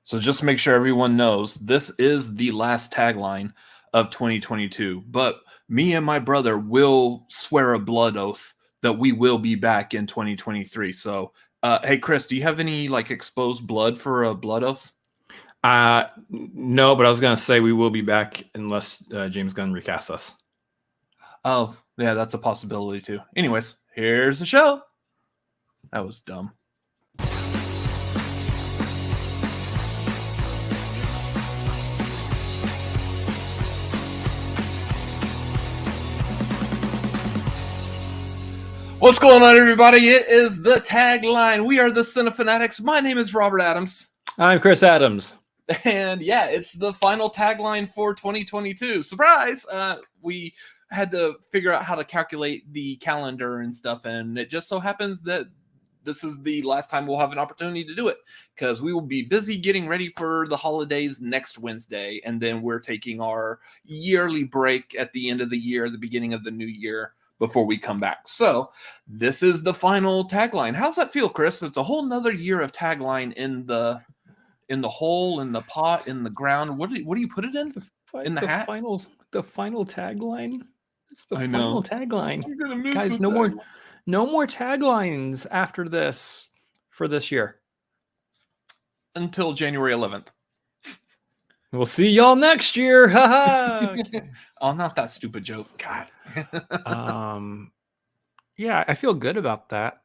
So just make sure everyone knows this is the last tagline of 2022. But me and my brother will swear a blood oath that we will be back in 2023. So, hey, Chris, do you have any like exposed blood for a blood oath? No, but I was going to say we will be back unless James Gunn recasts us. Oh, yeah, that's a possibility too. Anyways, here's the show. That was dumb. What's going on, everybody? It is the Tagline. We are the Cinefanatics. My name is Robert Adams. I'm Chris Adams. And yeah, it's the final tagline for 2022. Surprise! We had to figure out how to calculate the calendar and stuff, and it just so happens that this is the last time we'll have an opportunity to do it, because we will be busy getting ready for the holidays next Wednesday, and then we're taking our yearly break at the end of the year, the beginning of the new year, before we come back. So this is the final tagline. How's that feel, Chris? It's a whole nother year of tagline in the hole, in the pot, in the ground. What do you put it in? In the hat? The final tagline. It's the final tagline. Guys, no more taglines after this for this year. Until January 11th. We'll see y'all next year. Okay. Oh, not that stupid joke. God. Yeah, I feel good about that.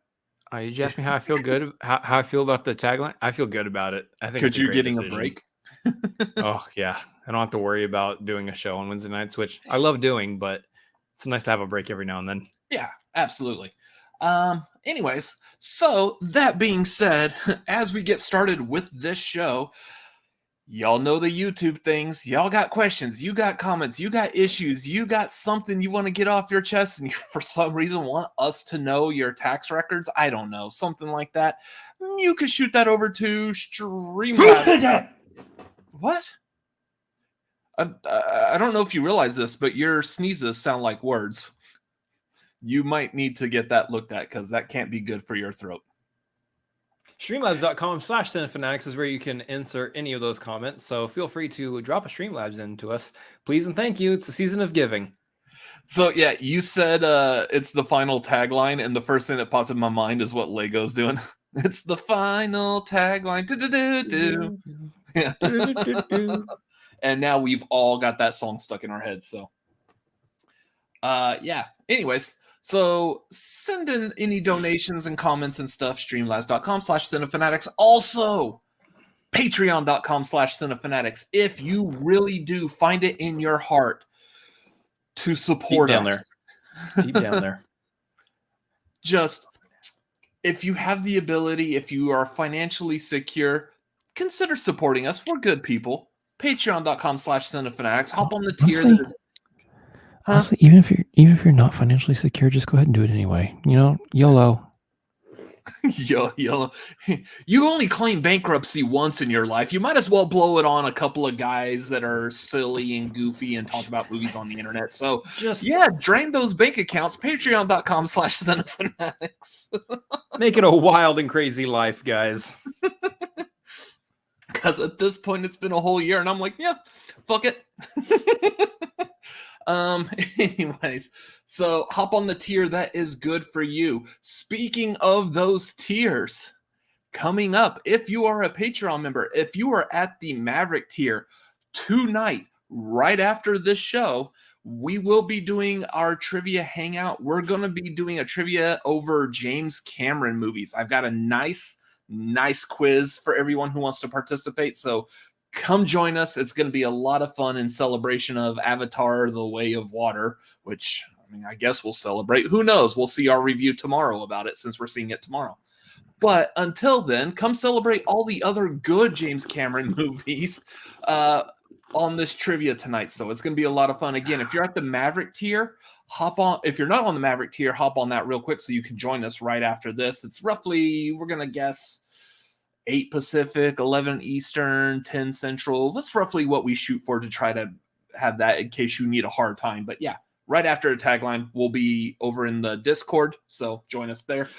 You just asked me how I feel good, how I feel about the tagline. I feel good about it. I think because you're getting decision. A break. Oh yeah, I don't have to worry about doing a show on Wednesday nights, which I love doing, but it's nice to have a break every now and then. Yeah, absolutely. Anyways, so that being said, as we get started with this show, y'all know the YouTube things. Y'all got questions. You got comments. You got issues. You got something you want to get off your chest, and you, for some reason, want us to know your tax records. I don't know. Something like that. You can shoot that over to Streamlabs. What? I don't know if you realize this, but your sneezes sound like words. You might need to get that looked at, because that can't be good for your throat. Streamlabs.com/Cinefanatics is where you can insert any of those comments. So feel free to drop a Streamlabs into us. Please and thank you. It's a season of giving. So yeah, you said it's the final tagline, and the first thing that popped in my mind is what Lego's doing. It's the final tagline. Yeah. And now we've all got that song stuck in our heads. So yeah. Anyways. So send in any donations and comments and stuff, streamlabs.com/Cinefanatics. Also, patreon.com/Cinefanatics. If you really do find it in your heart to support us. Deep down there. Just, if you have the ability, if you are financially secure, consider supporting us. We're good people. Patreon.com/Cinefanatics. Hop on the tier. Honestly, even if you're not financially secure, just go ahead and do it anyway. You know, YOLO. YOLO. You only claim bankruptcy once in your life. You might as well blow it on a couple of guys that are silly and goofy and talk about movies on the internet. So drain those bank accounts. Patreon.com/Cinefanatics. Make it a wild and crazy life, guys. Because at this point, it's been a whole year, and I'm like, yeah, fuck it. Anyways, so hop on the tier that is good for you. Speaking of those tiers, coming up, if you are a Patreon member, if you are at the Maverick tier tonight, right after this show, we will be doing our trivia hangout. We're going to be doing a trivia over James Cameron movies. I've got a nice quiz for everyone who wants to participate. So come join us. It's going to be a lot of fun in celebration of Avatar: The Way of Water, which, I mean, I guess we'll celebrate. Who knows? We'll see our review tomorrow about it, since we're seeing it tomorrow. But until then, come celebrate all the other good James Cameron movies on this trivia tonight. So it's going to be a lot of fun. Again, if you're at the Maverick tier, hop on. If you're not on the Maverick tier, hop on that real quick so you can join us right after this. It's roughly, we're going to guess, 8 Pacific, 11 Eastern, 10 Central. That's roughly what we shoot for, to try to have that in case you need a hard time. But yeah, right after a tagline, we'll be over in the Discord. So join us there.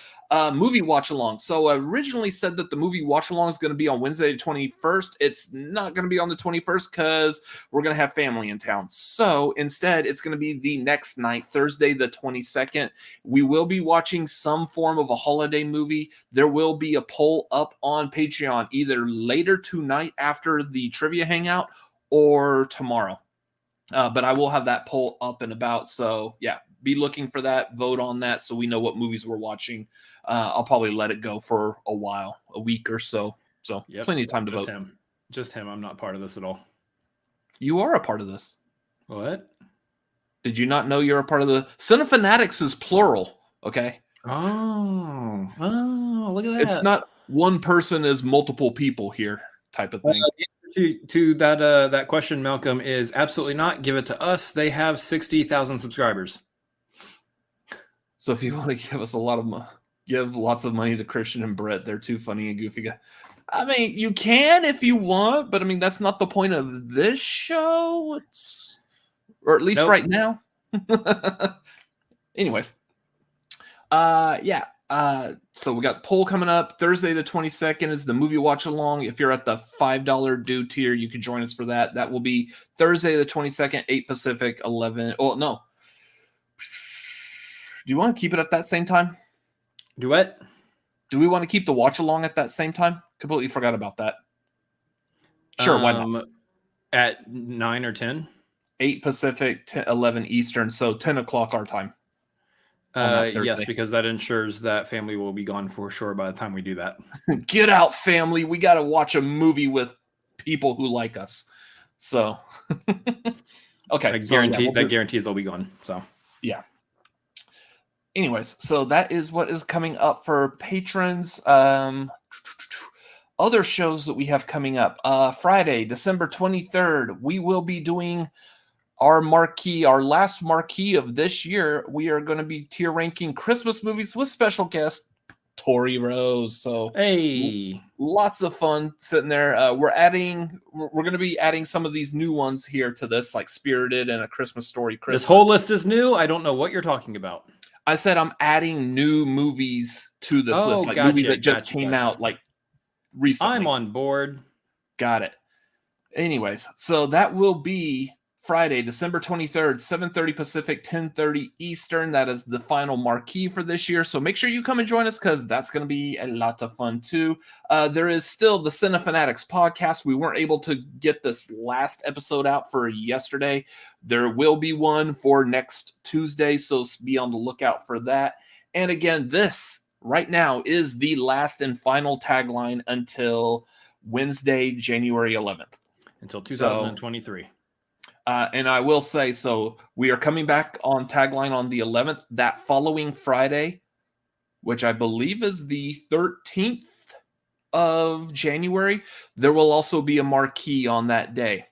Movie watch along. So I originally said that the movie watch along is going to be on Wednesday the 21st. It's not going to be on the 21st because we're going to have family in town. So instead, it's going to be the next night, Thursday the 22nd. We will be watching some form of a holiday movie. There will be a poll up on Patreon either later tonight after the trivia hangout or tomorrow. But I will have that poll up and about. So yeah, be looking for that, vote on that so we know what movies we're watching. I'll probably let it go for a while, a week or so. So plenty of time to vote. Just him. I'm not part of this at all. You are a part of this. What? Did you not know you're a part of the Cinefanatics is plural, okay? Oh, look at that. It's not one person is multiple people here type of thing. To that question, Malcolm, is absolutely not. Give it to us. They have 60,000 subscribers. So if you want to give us give lots of money to Christian and Brett, they're too funny and goofy guys. I mean, you can if you want, but I mean that's not the point of this show. Or at least right now. Anyways, so we got poll coming up Thursday the 22nd is the movie watch along. If you're at the $5 due tier, you can join us for that. That will be Thursday the 22nd, 8 Pacific, 11. Oh no. Do you want to keep it at that same time? Do what? Do we want to keep the watch along at that same time? Completely forgot about that. Sure, why not? At 9 or 10? 8 Pacific, 11 Eastern, so 10 o'clock our time. Yes, because that ensures that family will be gone for sure by the time we do that. Get out, family. We got to watch a movie with people who like us. So, okay. That guarantees they'll be gone. So, yeah. Anyways, so that is what is coming up for patrons. Other shows that we have coming up. Friday, December 23rd, we will be doing our last marquee of this year. We are going to be tier ranking Christmas movies with special guest Tori Rose. So hey, lots of fun sitting there. We're going to be adding some of these new ones here to this, like Spirited and A Christmas Story. This whole list is new. I don't know what you're talking about. I said I'm adding new movies to this list, like movies that just came out like recently. I'm on board. Got it. Anyways, so that will be Friday, December 23rd, 7:30 Pacific, 10:30 Eastern. That is the final marquee for this year. So make sure you come and join us because that's going to be a lot of fun too. There is still the Cinefanatics podcast. We weren't able to get this last episode out for yesterday. There will be one for next Tuesday, so be on the lookout for that. And again, this right now is the last and final tagline until Wednesday, January 11th. Until 2023. And I will say, so we are coming back on Tagline on the 11th. That following Friday, which I believe is the 13th of January, there will also be a marquee on that day.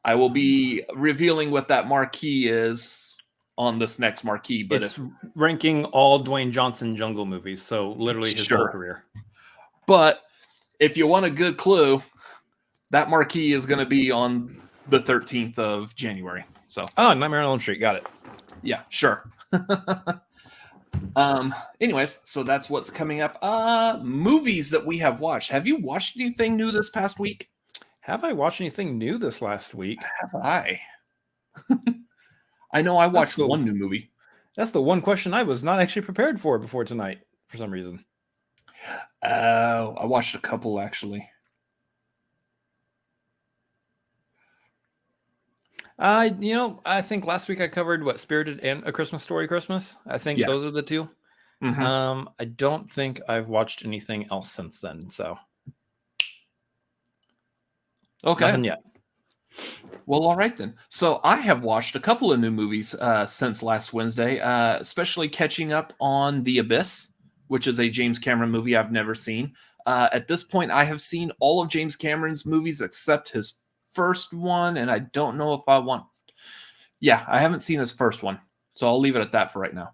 I will be revealing what that marquee is on this next marquee. But it's ranking all Dwayne Johnson Jungle movies, so literally his whole career. But if you want a good clue, that marquee is going to be on the 13th of January. So Nightmare on Elm Street, got it. Yeah, sure. Anyways, so that's what's coming up. Movies that we have watched. Have you watched anything new this past week? Have I watched anything new this last week? Have I? I know I watched one new movie. That's the one question I was not actually prepared for before tonight for some reason. I watched a couple actually. I think last week I covered Spirited and A Christmas Story Christmas. I think those are the two. Mm-hmm. I don't think I've watched anything else since then. So, okay, nothing yet. Well, all right then. So I have watched a couple of new movies since last Wednesday, especially catching up on The Abyss, which is a James Cameron movie I've never seen. At this point, I have seen all of James Cameron's movies except his first one, and I don't know if I want. Yeah, I haven't seen his first one, so I'll leave it at that for right now.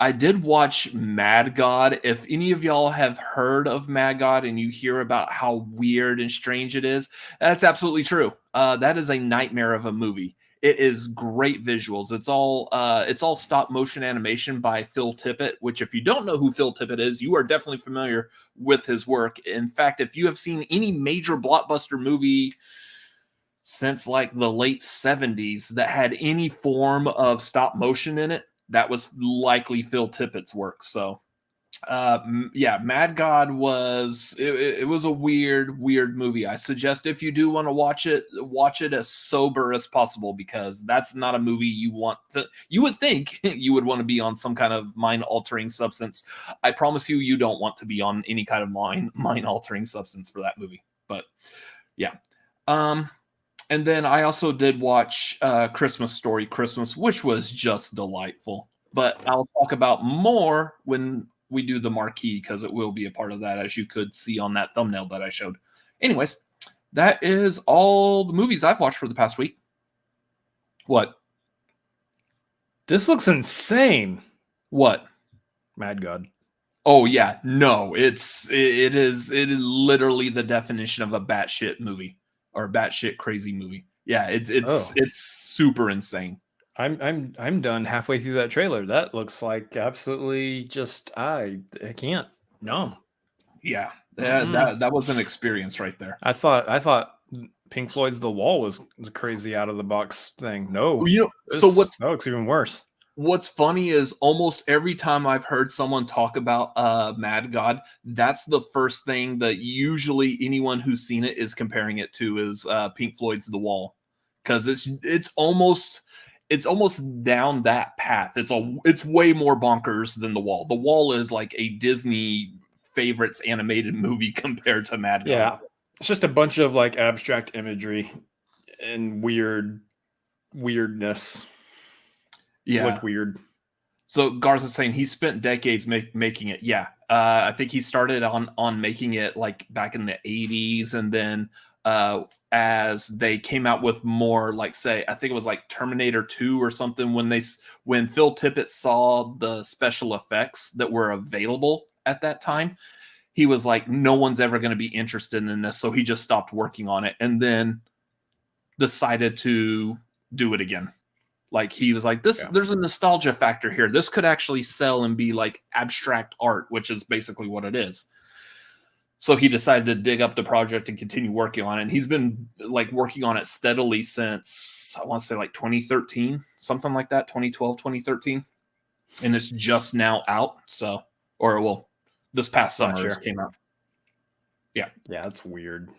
I did watch Mad God. If any of y'all have heard of Mad God and you hear about how weird and strange it is, that's absolutely true. That is a nightmare of a movie. It is great visuals. It's all stop motion animation by Phil Tippett, which if you don't know who Phil Tippett is, you are definitely familiar with his work. In fact, if you have seen any major blockbuster movie since like the late 70s that had any form of stop motion in it, that was likely Phil Tippett's work. So Mad God was it was a weird movie. I suggest if you do want to watch it as sober as possible, because that's not a movie you would think you would want to be on some kind of mind altering substance. I promise you don't want to be on any kind of mind altering substance for that movie. But yeah. And then I also did watch Christmas Story Christmas, which was just delightful. But I'll talk about more when we do the marquee, because it will be a part of that, as you could see on that thumbnail that I showed. Anyways, that is all the movies I've watched for the past week. What? This looks insane. What? Mad God. Oh yeah, no, it is literally the definition of a batshit movie or a batshit crazy movie. Yeah, it's super insane. I'm done halfway through that trailer. That looks like absolutely just I can't. No. Yeah. That was an experience right there. I thought Pink Floyd's The Wall was the crazy out of the box thing. No. That looks even worse. What's funny is almost every time I've heard someone talk about Mad God, that's the first thing that usually anyone who's seen it is comparing it to is Pink Floyd's The Wall. Because it's almost down that path. It's way more bonkers than The Wall. The Wall is like a Disney favorites animated movie compared to Mad God. Yeah, it's just a bunch of like abstract imagery and weirdness. Yeah, looked weird. So Garth is saying he spent decades making it. Yeah, I think he started on making it like back in the 80s, and then as they came out with more, like, say, I think it was like Terminator 2 or something, when Phil Tippett saw the special effects that were available at that time, he was like, no one's ever going to be interested in this, so he just stopped working on it and then decided to do it again. Like, he was like, there's a nostalgia factor here. This could actually sell and be like abstract art, which is basically what it is. So he decided to dig up the project and continue working on it. And he's been like working on it steadily since, I want to say, like 2013, something like that, 2012, 2013. And it's just now out. So, this past summer it came out. Yeah. Yeah, that's weird.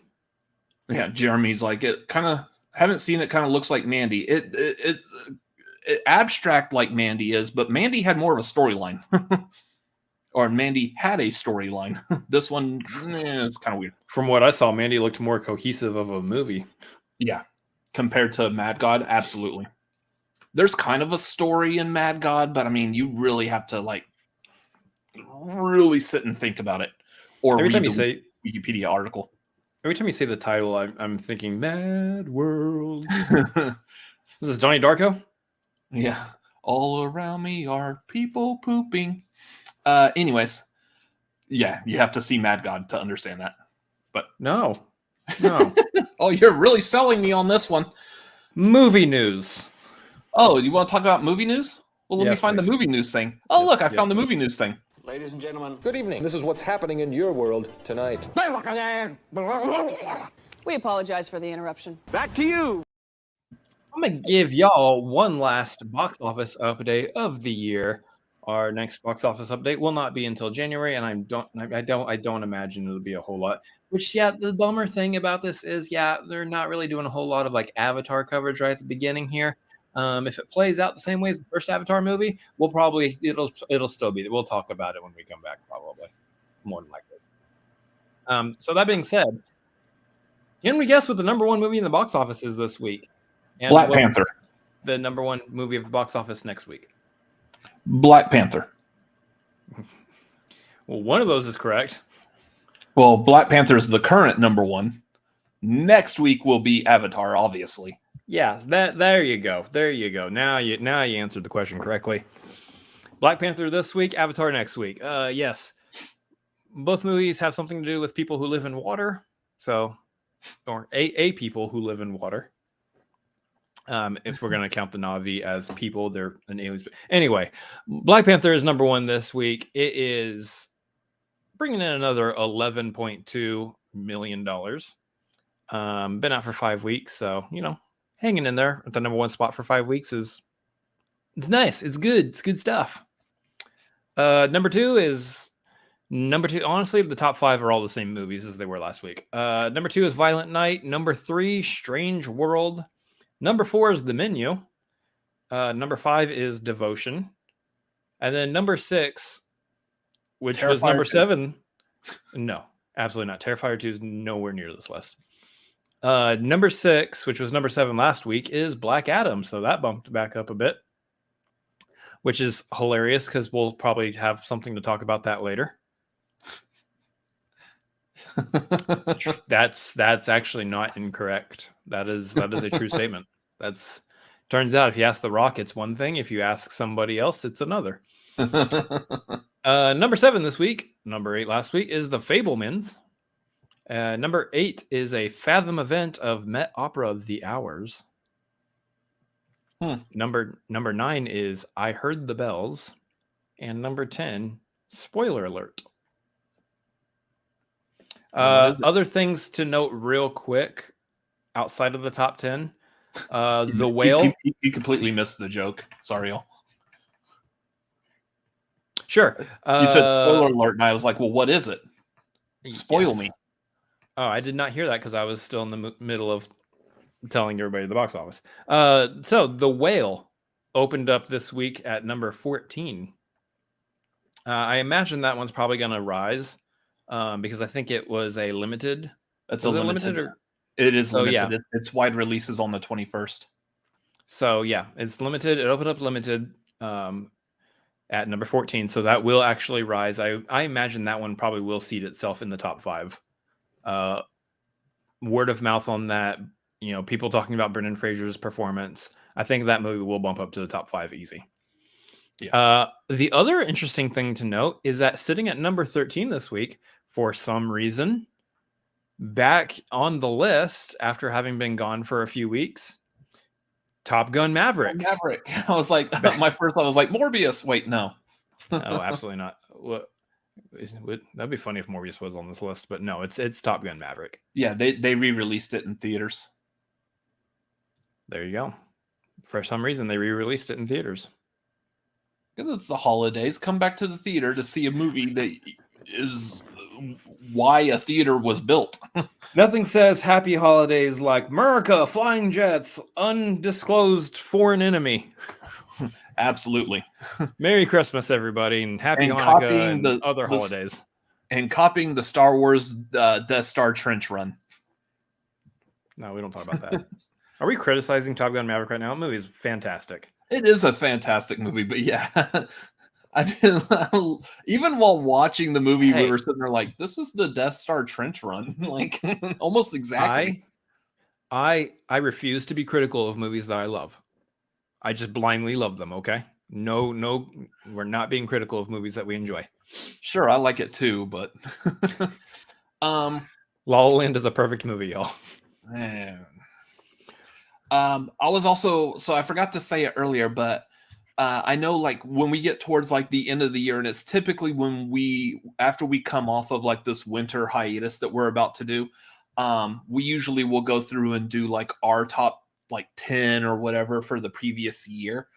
Yeah, Jeremy's like, it kind of, haven't seen it, kind of looks like Mandy. It abstract like Mandy is, but Mandy had more of a storyline. Or Mandy had a storyline. This one, it's kind of weird. From what I saw, Mandy looked more cohesive of a movie. Yeah. Compared to Mad God, absolutely. There's kind of a story in Mad God, but I mean, you really have to like really sit and think about it. Or every time you say Wikipedia article. Every time you say the title, I'm thinking Mad World. Is this Donnie Darko? Yeah. All around me are people pooping. Anyways, yeah, you have to see Mad God to understand that. But no. Oh, you're really selling me on this one. Movie news. Oh, you want to talk about movie news? Well, let me find the movie news thing. Oh, look, I found the movie news thing. Ladies and gentlemen, good evening. This is what's happening in your world tonight. We apologize for the interruption. Back to you. I'm going to give y'all one last box office update of the year. Our next box office update will not be until January, and I don't imagine it'll be a whole lot. Which, yeah, the bummer thing about this is, yeah, they're not really doing a whole lot of like Avatar coverage right at the beginning here. If it plays out the same way as the first Avatar movie, it'll still be. We'll talk about it when we come back, probably, more than likely. So that being said, can we guess what the number one movie in the box office is this week? And Black Panther. The number one movie of the box office next week. Black Panther. Well, one of those is correct. Well, Black Panther is the current number one. Next week will be Avatar, obviously. Yeah, there you go. There you go. Now you answered the question correctly. Black Panther this week, Avatar next week. Yes. Both movies have something to do with people who live in water. So, or a people who live in water. If we're going to count the Na'vi as people, they're an alien. Anyway, Black Panther is number one this week. It is bringing in another $11.2 million. Been out for 5 weeks, so hanging in there at the number one spot for 5 weeks it's nice. It's good. It's good stuff. Number two. Honestly, the top five are all the same movies as they were last week. Number two is Violent Night. Number three, Strange World. Number four is The Menu. Number five is Devotion. And then number six, which Terrifier was number 2. 7. No, absolutely not. Terrifier 2 is nowhere near this list. Number 6, which was number 7 last week, is Black Adam. So that bumped back up a bit, which is hilarious because we'll probably have something to talk about that later. That's actually not incorrect. That is a true statement. Turns out if you ask The Rock, it's one thing. If you ask somebody else, it's another. Number 7 this week, number 8 last week, is The Fabelmans. Number 8 is a Fathom event of Met Opera The Hours. Number 9 is I Heard the Bells. And number 10, spoiler alert. Other things to note real quick outside of the top 10. The Whale. You completely missed the joke. Sorry, y'all. Sure. You said spoiler alert, and I was like, well, what is it? Spoil me. Oh, I did not hear that because I was still in the middle of telling everybody the box office. So The Whale opened up this week at number 14. I imagine that one's probably going to rise because I think it was a limited. It's a limited. It is limited. Yeah. It's wide releases on the 21st. So yeah, it's limited. It opened up limited at number 14. So that will actually rise. I imagine that one probably will seed itself in the top 5. Word of mouth on that, people talking about Brendan Fraser's performance. I think that movie will bump up to the top 5 easy. Yeah. The other interesting thing to note is that sitting at number 13 this week, for some reason, back on the list after having been gone for a few weeks, Top Gun Maverick. I was like, my first thought was like Morbius. Wait, no. No, absolutely not. That'd be funny if Morbius was on this list, but no, it's Top Gun Maverick. Yeah, they re-released it in theaters. There you go. For some reason, they re-released it in theaters. Because it's the holidays. Come back to the theater to see a movie that is why a theater was built. Nothing says happy holidays like America, flying jets, undisclosed foreign enemy. Absolutely. Merry Christmas, everybody, and happy Hanukkah and other holidays. And copying the Star Wars Death Star trench run. No, we don't talk about that. Are we criticizing Top Gun Maverick right now? The movie is fantastic. It is a fantastic movie, but yeah. I did, even while watching the movie, we were sitting there like, this is the Death Star trench run. Like, almost exactly. I refuse to be critical of movies that I love. I just blindly love them, okay? No, we're not being critical of movies that we enjoy. Sure, I like it too, but La La Land is a perfect movie, y'all. Man. I was also, so I forgot to say it earlier, but I know like when we get towards like the end of the year, and it's typically when after we come off of like this winter hiatus that we're about to do, we usually will go through and do like our top like 10 or whatever for the previous year.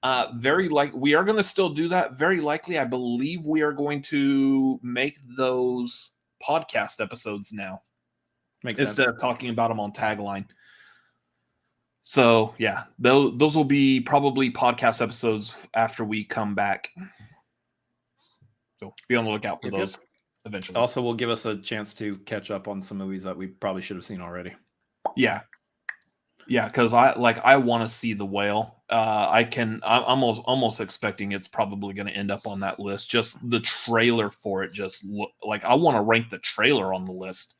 We are going to still do that. Very likely, I believe we are going to make those podcast episodes now. Makes instead sense. of talking about them on Tagline. So yeah, those will be probably podcast episodes after we come back. So be on the lookout for those eventually. Also, will give us a chance to catch up on some movies that we probably should have seen already. Yeah, because I want to see The Whale. I'm almost expecting it's probably going to end up on that list. Just the trailer for it, just look like I want to rank the trailer on the list.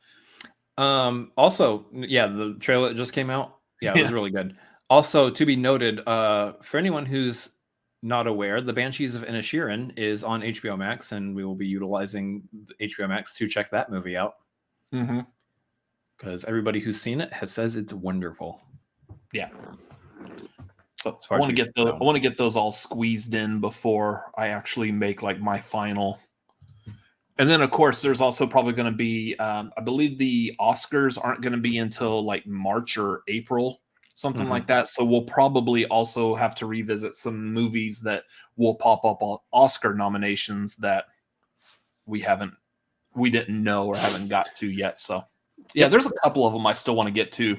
Also, yeah, the trailer that just came out. Yeah, it was really good. Also, to be noted, for anyone who's not aware, The Banshees of Inisherin is on HBO Max, and we will be utilizing HBO Max to check that movie out. Mm-hmm. Because everybody who's seen it says it's wonderful. Yeah. So As far I as want to we get know. I want to get those all squeezed in before I actually make like my final. And then of course there's also probably going to be I believe the Oscars aren't going to be until like March or April, something like that. So we'll probably also have to revisit some movies that will pop up on Oscar nominations that we didn't know or haven't got to yet. So yeah, there's a couple of them I still want to get to.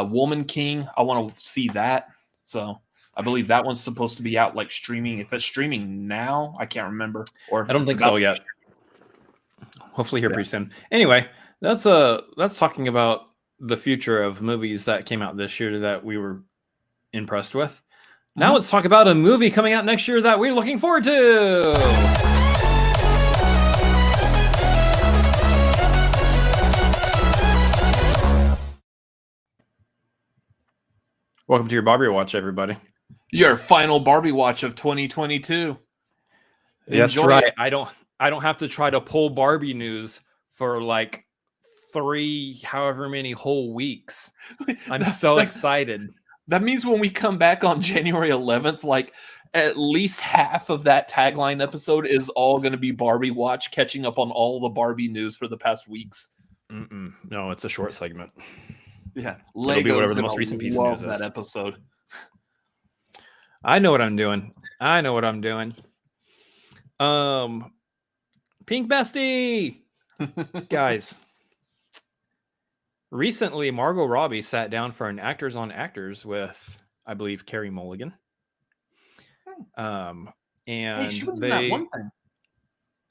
Woman King, I want to see that. So I believe that one's supposed to be out like streaming. If it's streaming now, I can't remember. Or if I don't it's think about- so yet. Hopefully here pretty soon. Anyway, that's talking about the future of movies that came out this year that we were impressed with. Now let's talk about a movie coming out next year that we're looking forward to. Welcome to your Barbie Watch, everybody. Your final Barbie watch of 2022. That's Enjoy right. it. I don't have to try to pull Barbie news for like 3 however many whole weeks. I'm so excited. That means when we come back on January 11th, like at least half of that tagline episode is all going to be Barbie watch, catching up on all the Barbie news for the past weeks. No, it's a short segment. Yeah, It'll be whatever the Lego's most gonna recent piece of love news is. that episode. I know what I'm doing. Pink Bestie! Guys, recently Margot Robbie sat down for an Actors on Actors with, I believe, Carey Mulligan. And Hey, she was in that one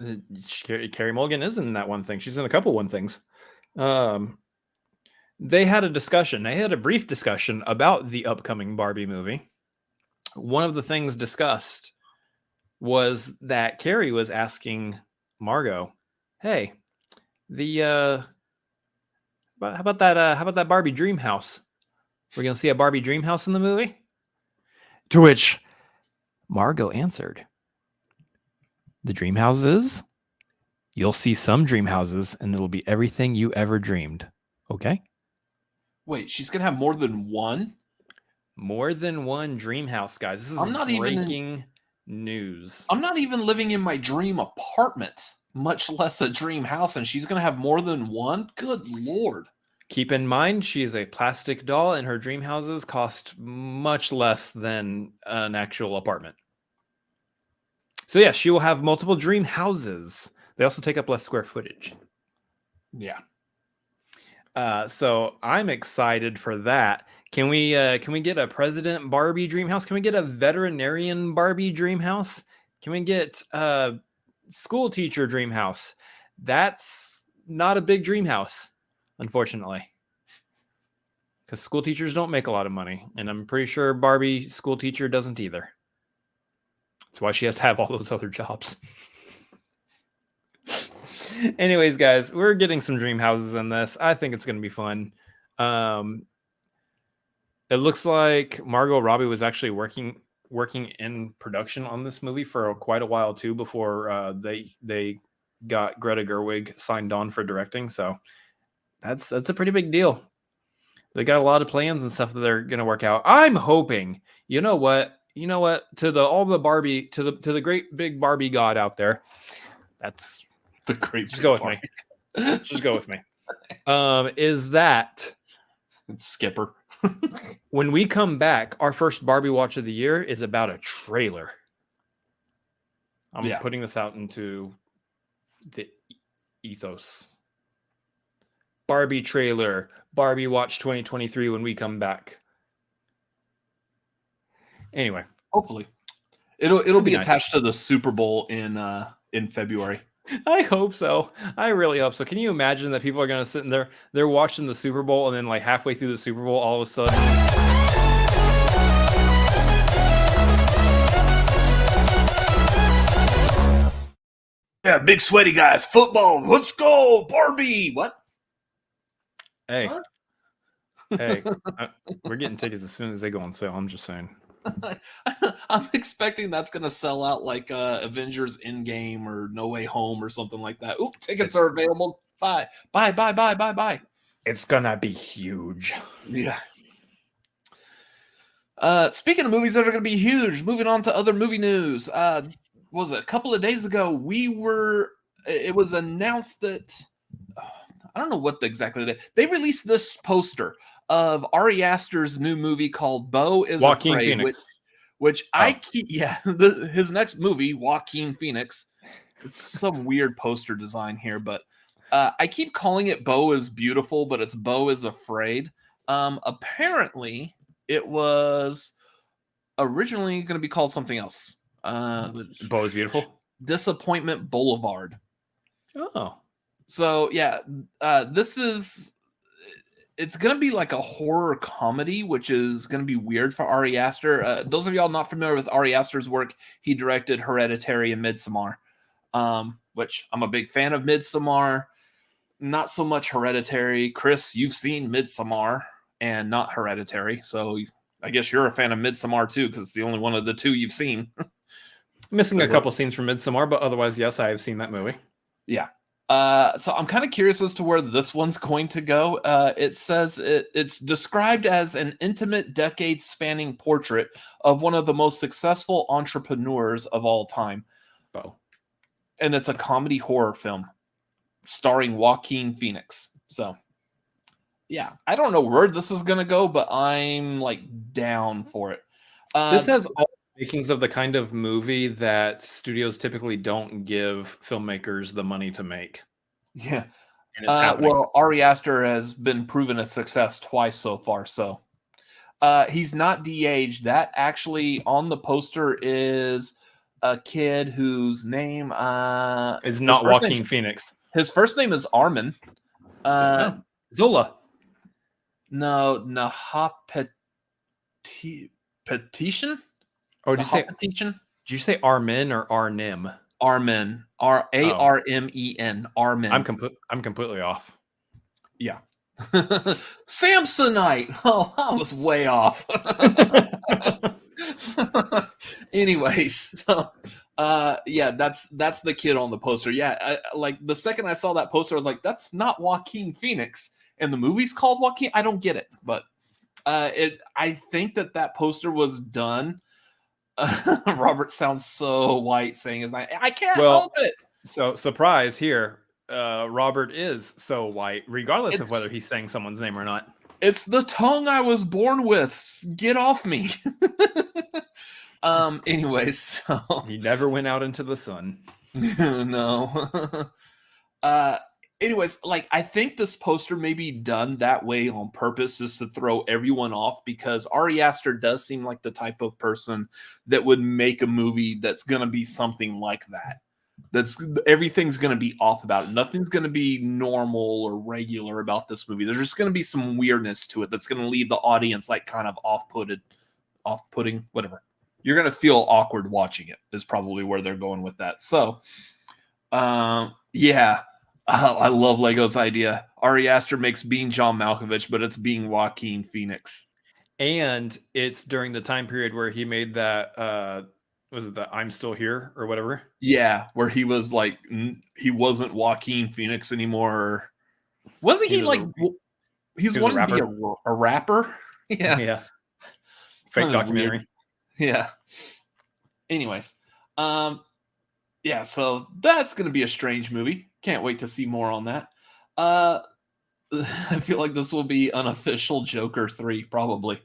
thing. Carey Mulligan is in that one thing. She's in a couple one things. They had a discussion. They had a brief discussion about the upcoming Barbie movie. One of the things discussed was that Carrie was asking Margot, "Hey, how about that Barbie dream house? We're gonna see a Barbie dream house in the movie?" To which Margot answered, "The dream houses, you'll see some dream houses, and it'll be everything you ever dreamed. Okay?" Wait, she's gonna have more than one? More than one dream house, guys. This is I'm not even breaking news. I'm not even living in my dream apartment, much less a dream house, and she's gonna have more than one? Good Lord. Keep in mind, she is a plastic doll, and her dream houses cost much less than an actual apartment. So yes, she will have multiple dream houses. They also take up less square footage. Yeah. So I'm excited for that. Can we get a President Barbie dream house? Can we get a veterinarian Barbie dream house? Can we get a school teacher dream house? That's not a big dream house, unfortunately, because school teachers don't make a lot of money, and I'm pretty sure Barbie school teacher doesn't either. That's why she has to have all those other jobs. Anyways, guys, we're getting some dream houses in this. I think it's going to be fun. It looks like Margot Robbie was actually working in production on this movie for quite a while too, before they got Greta Gerwig signed on for directing. So that's a pretty big deal. They got a lot of plans and stuff that they're going to work out. I'm hoping, you know what, to the great big Barbie god out there. That's The great just go with me. Just go with me. Is that It's Skipper. when we come back, our first Barbie watch of the year is about a trailer. I'm putting this out into the ethos. Barbie trailer, Barbie watch 2023 when we come back. Anyway, Hopefully. It'll be nice. attached to the Super Bowl in February. I hope so. I really hope so. Can you imagine that people are going to sit in there, they're watching the Super Bowl, and then like halfway through the Super Bowl, all of a sudden, Yeah, big sweaty guys, football, let's go, Barbie. What? hey, What? hey, we're getting tickets as soon as they go on sale. I'm just saying. I'm expecting that's gonna sell out like Avengers Endgame or No Way Home or something like that. Oop, tickets are available. Bye. It's gonna be huge. Yeah. Speaking of movies that are going to be huge, moving on to other movie news. Was it a couple of days ago? It was announced that I don't know what exactly they released this poster of Ari Aster's new movie called Beau is Joaquin Afraid, Phoenix. which I keep his next movie, Joaquin Phoenix. It's some weird poster design here, but I keep calling it Beau is Beautiful, but it's Beau is Afraid. Apparently, it was originally going to be called something else. Beau is Beautiful? Disappointment Boulevard. Oh. So, yeah, it's going to be like a horror comedy, which is going to be weird for Ari Aster. Those of y'all not familiar with Ari Aster's work, he directed Hereditary and Midsommar, which I'm a big fan of Midsommar. Not so much Hereditary. Chris, you've seen Midsommar and not Hereditary, so I guess you're a fan of Midsommar too, because it's the only one of the two you've seen. Missing a couple scenes from Midsommar, but otherwise, yes, I have seen that movie. Yeah. So I'm kind of curious as to where this one's going to go. It says it's described as an intimate, decade-spanning portrait of one of the most successful entrepreneurs of all time. Beau. And it's a comedy horror film starring Joaquin Phoenix. So, yeah, I don't know where this is going to go, but I'm like down for it. This has all the makings of the kind of movie that studios typically don't give filmmakers the money to make. Yeah. And it's happening. Well, Ari Aster has been proven a success twice so far. So he's not de-aged. That actually on the poster is a kid whose name is not Joaquin Phoenix. His first name is Armin. Zola. No, Petition? Or did you say Armin or Arnim? Armin. Armen. Armin. I'm completely off. Yeah. Samsonite. Oh, I was way off. Anyways, so yeah, that's the kid on the poster. Yeah, like the second I saw that poster, I was like, that's not Joaquin Phoenix. And the movie's called Joaquin. I don't get it, but I think that poster was done. Robert sounds so white saying his name. I can't help it. So surprise here. Robert is so white, regardless of whether he's saying someone's name or not. It's the tongue I was born with. Get off me. Anyways, so he never went out into the sun. No. Anyways, like I think this poster may be done that way on purpose, just to throw everyone off, because Ari Aster does seem like the type of person that would make a movie that's gonna be something like that. Everything's gonna be off about it. Nothing's gonna be normal or regular about this movie. There's just gonna be some weirdness to it that's gonna leave the audience like kind of off-putting, whatever. You're gonna feel awkward watching it, is probably where they're going with that. So, yeah. I love Lego's idea. Ari Aster makes being John Malkovich, but it's being Joaquin Phoenix. And it's during the time period where he made that, was it the I'm Still Here or whatever? Yeah, where he was like, he wasn't Joaquin Phoenix anymore. Wasn't he like, he's wanting to be a rapper? Yeah. Yeah. Fake documentary. Weird. Yeah. Anyways, yeah, so that's going to be a strange movie. Can't wait to see more on that. I feel like this will be unofficial Joker 3, probably.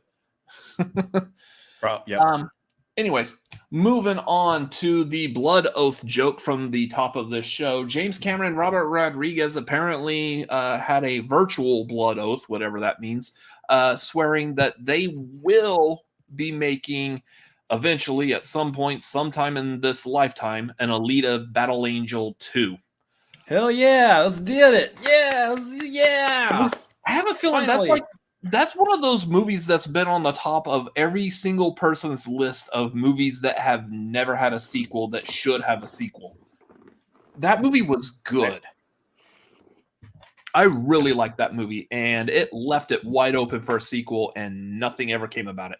Yeah. Anyways, moving on to the blood oath joke from the top of this show. James Cameron and Robert Rodriguez apparently had a virtual blood oath, whatever that means, swearing that they will be making eventually, at some point, sometime in this lifetime, an Alita Battle Angel 2. Hell yeah, let's did it. Yeah. I have a feeling that's one of those movies that's been on the top of every single person's list of movies that have never had a sequel that should have a sequel. That movie was good. I really liked that movie, and it left it wide open for a sequel, and nothing ever came about it.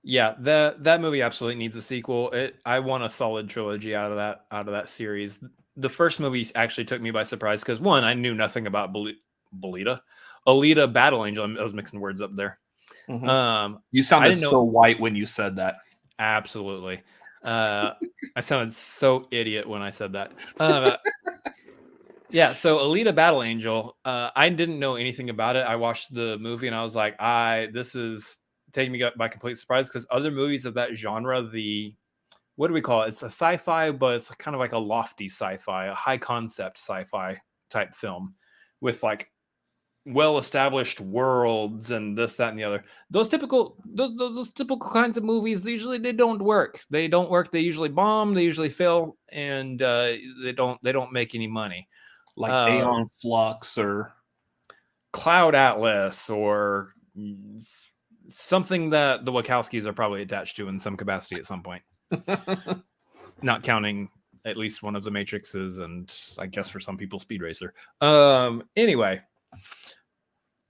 Yeah, that movie absolutely needs a sequel. I want a solid trilogy out of that series. The first movie actually took me by surprise because, one, I knew nothing about Alita Battle Angel. I was mixing words up there. You I sounded didn't know. so white when you said that. Absolutely. I sounded so idiot when I said that. Yeah, so Alita Battle Angel, I didn't know anything about it. I watched the movie and I was like, this is taking me by complete surprise, because other movies of that genre, what do we call it? It's a sci-fi, but it's kind of like a lofty sci-fi, a high concept sci-fi type film with like well-established worlds and this, that, and the other. Those typical kinds of movies, usually they don't work. They usually bomb, they usually fail, and they don't make any money. Like Aeon Flux or Cloud Atlas or something that the Wachowskis are probably attached to in some capacity at some point. Not counting at least one of the Matrixes, and I guess for some people Speed Racer. Anyway.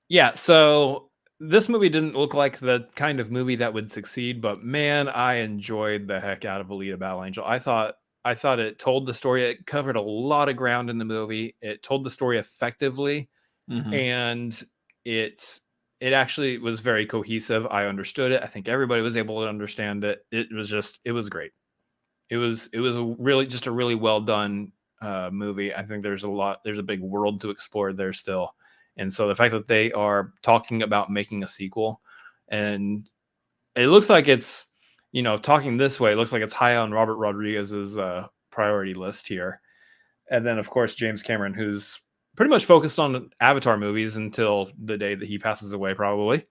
Yeah, so this movie didn't look like the kind of movie that would succeed, but man, I enjoyed the heck out of Alita Battle Angel. I thought it told the story. It covered a lot of ground in the movie. It told the story effectively, and it actually was very cohesive. I understood it. I think everybody was able to understand it. It was great. It was a really well done movie. I think there's a big world to explore there still. And so the fact that they are talking about making a sequel, and it looks like it's, talking this way, it looks like it's high on Robert Rodriguez's priority list here. And then, of course, James Cameron, who's pretty much focused on Avatar movies until the day that he passes away, probably,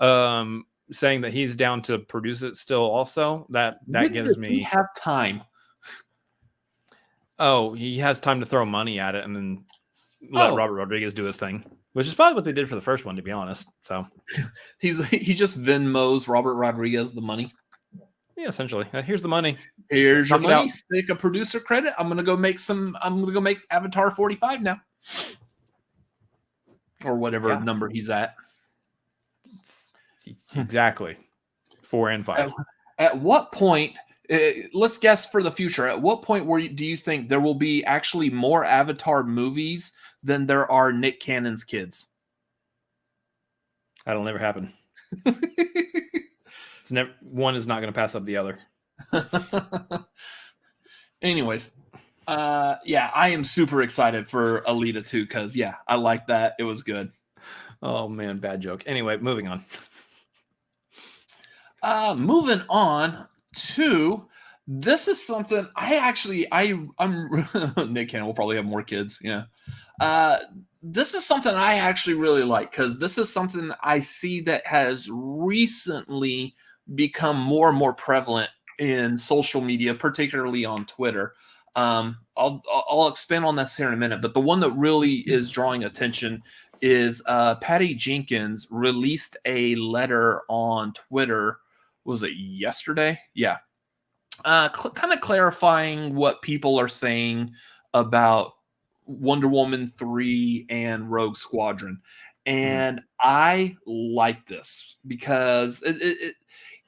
saying that he's down to produce it still also. That gives me... He have time? Oh, he has time to throw money at it and then let Robert Rodriguez do his thing. Which is probably what they did for the first one, to be honest. So he just Venmos Robert Rodriguez the money. Yeah, essentially. Here's the money. Here's your money. Stick a producer credit. I'm gonna go make Avatar 45 now, or whatever number he's at. Exactly, 4 and 5. At what point? Let's guess for the future. At what point do you think there will be actually more Avatar movies than there are Nick Cannon's kids? That'll never happen. One is not going to pass up the other. Anyways, I am super excited for Alita 2 because I like that. It was good. Oh man, bad joke. Anyway, moving on. Moving on to this is something I'm Nick Cannon will probably have more kids. Yeah. This is something I actually really like because this is something I see that has recently become more and more prevalent in social media, particularly on Twitter. I'll expand on this here in a minute, but the one that really is drawing attention is Patty Jenkins released a letter on Twitter. Was it yesterday? Yeah. Kind of clarifying what people are saying about Wonder Woman 3 and Rogue Squadron. And I like this because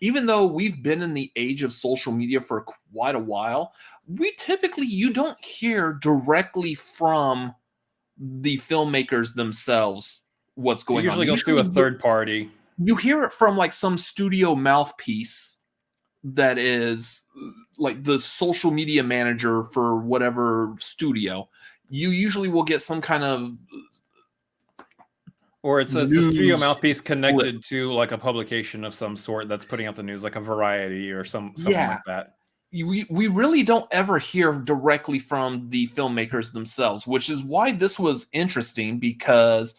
even though we've been in the age of social media for quite a while, you don't hear directly from the filmmakers themselves what's going on. Usually goes through a third party. You hear it from like some studio mouthpiece that is like the social media manager for whatever studio. You usually will get some kind of, or it's a studio mouthpiece connected to like a publication of some sort that's putting out the news, like a Variety or something like that. We really don't ever hear directly from the filmmakers themselves, which is why this was interesting because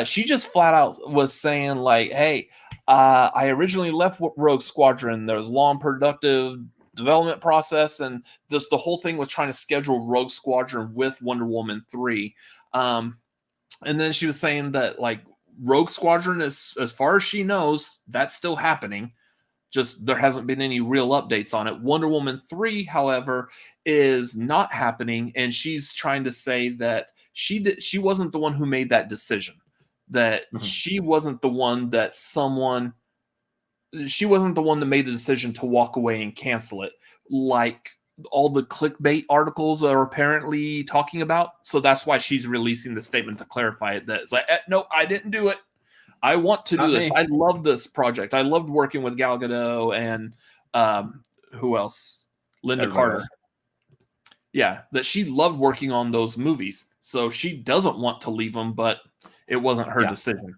she just flat out was saying like, hey, I originally left Rogue Squadron. There was a long, productive development process, and just the whole thing was trying to schedule Rogue Squadron with Wonder Woman 3. And then she was saying that like Rogue Squadron is, as far as she knows, that's still happening. Just there hasn't been any real updates on it. Wonder Woman 3, however, is not happening, and she's trying to say that she wasn't the one who made that decision. That she wasn't the one that she wasn't the one that made the decision to walk away and cancel it, like all the clickbait articles are apparently talking about. So that's why she's releasing the statement to clarify it. That it's like, no, I didn't do it. I want to do Not this. me. I love this project. I loved working with Gal Gadot and who else? Linda Everybody Carter. else. Yeah, that she loved working on those movies. So she doesn't want to leave them, but it wasn't her Yeah. decision.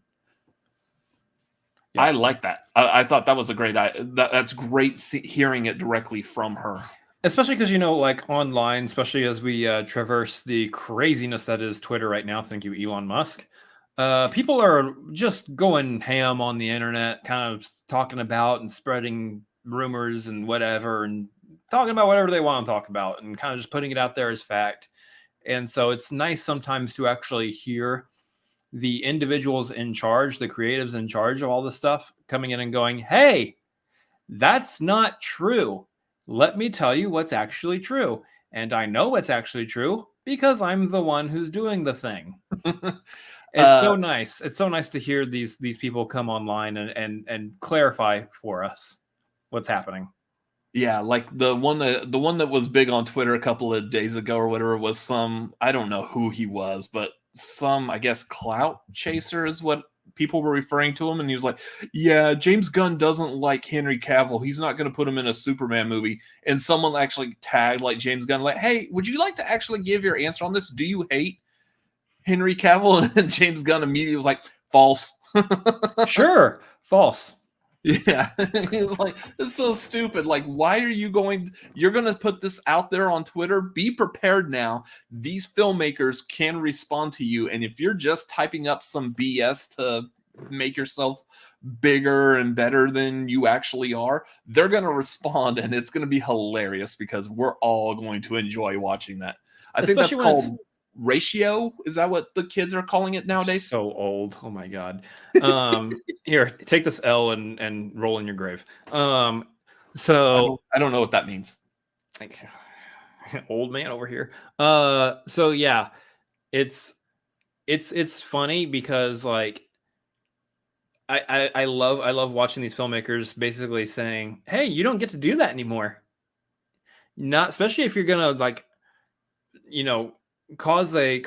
Yeah. I like that. I thought that was a great. That's great hearing it directly from her. Especially because, you know, like online, especially as we traverse the craziness that is Twitter right now. Thank you, Elon Musk. People are just going ham on the internet, kind of talking about and spreading rumors and whatever, and talking about whatever they want to talk about, and kind of just putting it out there as fact. And so it's nice sometimes to actually hear the individuals in charge, the creatives in charge of all this stuff, coming in and going, "Hey, that's not true. Let me tell you what's actually true." And I know what's actually true because I'm the one who's doing the thing. It's so nice. It's so nice to hear these people come online and clarify for us what's happening. Yeah, like the one that was big on Twitter a couple of days ago or whatever was some, I don't know who he was, but some, I guess, clout chaser is what people were referring to him, and he was like, "Yeah, James Gunn doesn't like Henry Cavill. He's not going to put him in a Superman movie." And someone actually tagged like James Gunn, like, "Hey, would you like to actually give your answer on this? Do you hate Henry Cavill?" And James Gunn immediately was like, "False." Sure, false. Yeah, he was like, "It's so stupid. Like, why are you going? You're going to put this out there on Twitter? Be prepared now. These filmmakers can respond to you, and if you're just typing up some BS to make yourself bigger and better than you actually are, they're going to respond, and it's going to be hilarious because we're all going to enjoy watching that." I think that's Especially when called ratio. Is that what the kids are calling it nowadays? So old. Oh my god. Here, take this L and roll in your grave. So I don't know what that means. like, old man over here. So yeah, it's funny because like I love watching these filmmakers basically saying, "Hey, you don't get to do that anymore." Not especially if you're gonna like, you know, cause a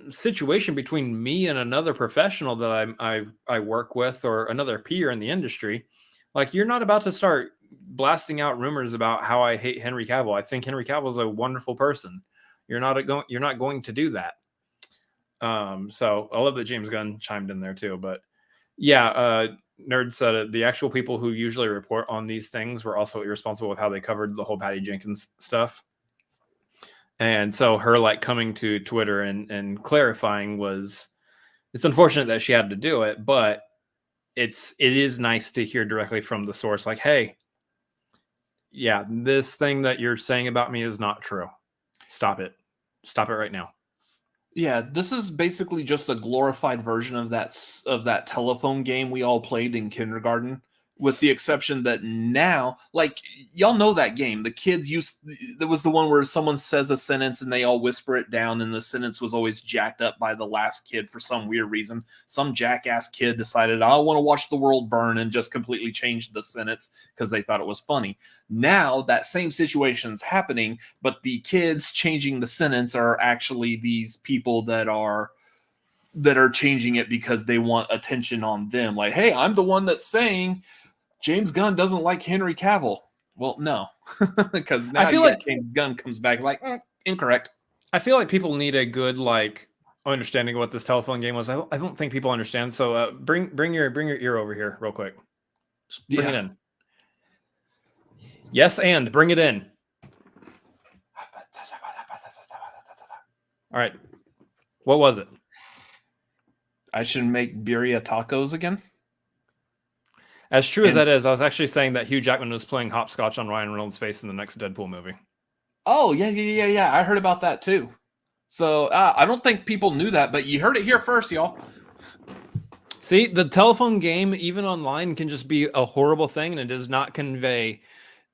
situation between me and another professional that I work with or another peer in the industry. Like, you're not about to start blasting out rumors about how I hate Henry Cavill. I think Henry Cavill is a wonderful person. You're not going to do that. So I love that James Gunn chimed in there too. But yeah, Nerd said it. The actual people who usually report on these things were also irresponsible with how they covered the whole Patty Jenkins stuff. And so her like coming to Twitter and clarifying it's unfortunate that she had to do it, but it is nice to hear directly from the source, like, "Hey, yeah, this thing that you're saying about me is not true. Stop it right now." Yeah, this is basically just a glorified version of that telephone game we all played in kindergarten, with the exception that now, like, y'all know that game. The kids there was the one where someone says a sentence and they all whisper it down, and the sentence was always jacked up by the last kid for some weird reason. Some jackass kid decided, "I want to watch the world burn," and just completely changed the sentence because they thought it was funny. Now that same situation's happening, but the kids changing the sentence are actually these people that are changing it because they want attention on them. Like, "Hey, I'm the one that's saying James Gunn doesn't like Henry Cavill." Well, no, because now I feel like James Gunn comes back like, incorrect. I feel like people need a good like understanding of what this telephone game was. I don't think people understand. So bring your ear over here real quick. Just bring it in. Yes, and bring it in. All right. What was it? I should make birria tacos again. As true as that is, I was actually saying that Hugh Jackman was playing hopscotch on Ryan Reynolds' face in the next Deadpool movie. Oh, yeah. I heard about that too. So I don't think people knew that, but you heard it here first, y'all. See, the telephone game, even online, can just be a horrible thing, and it does not convey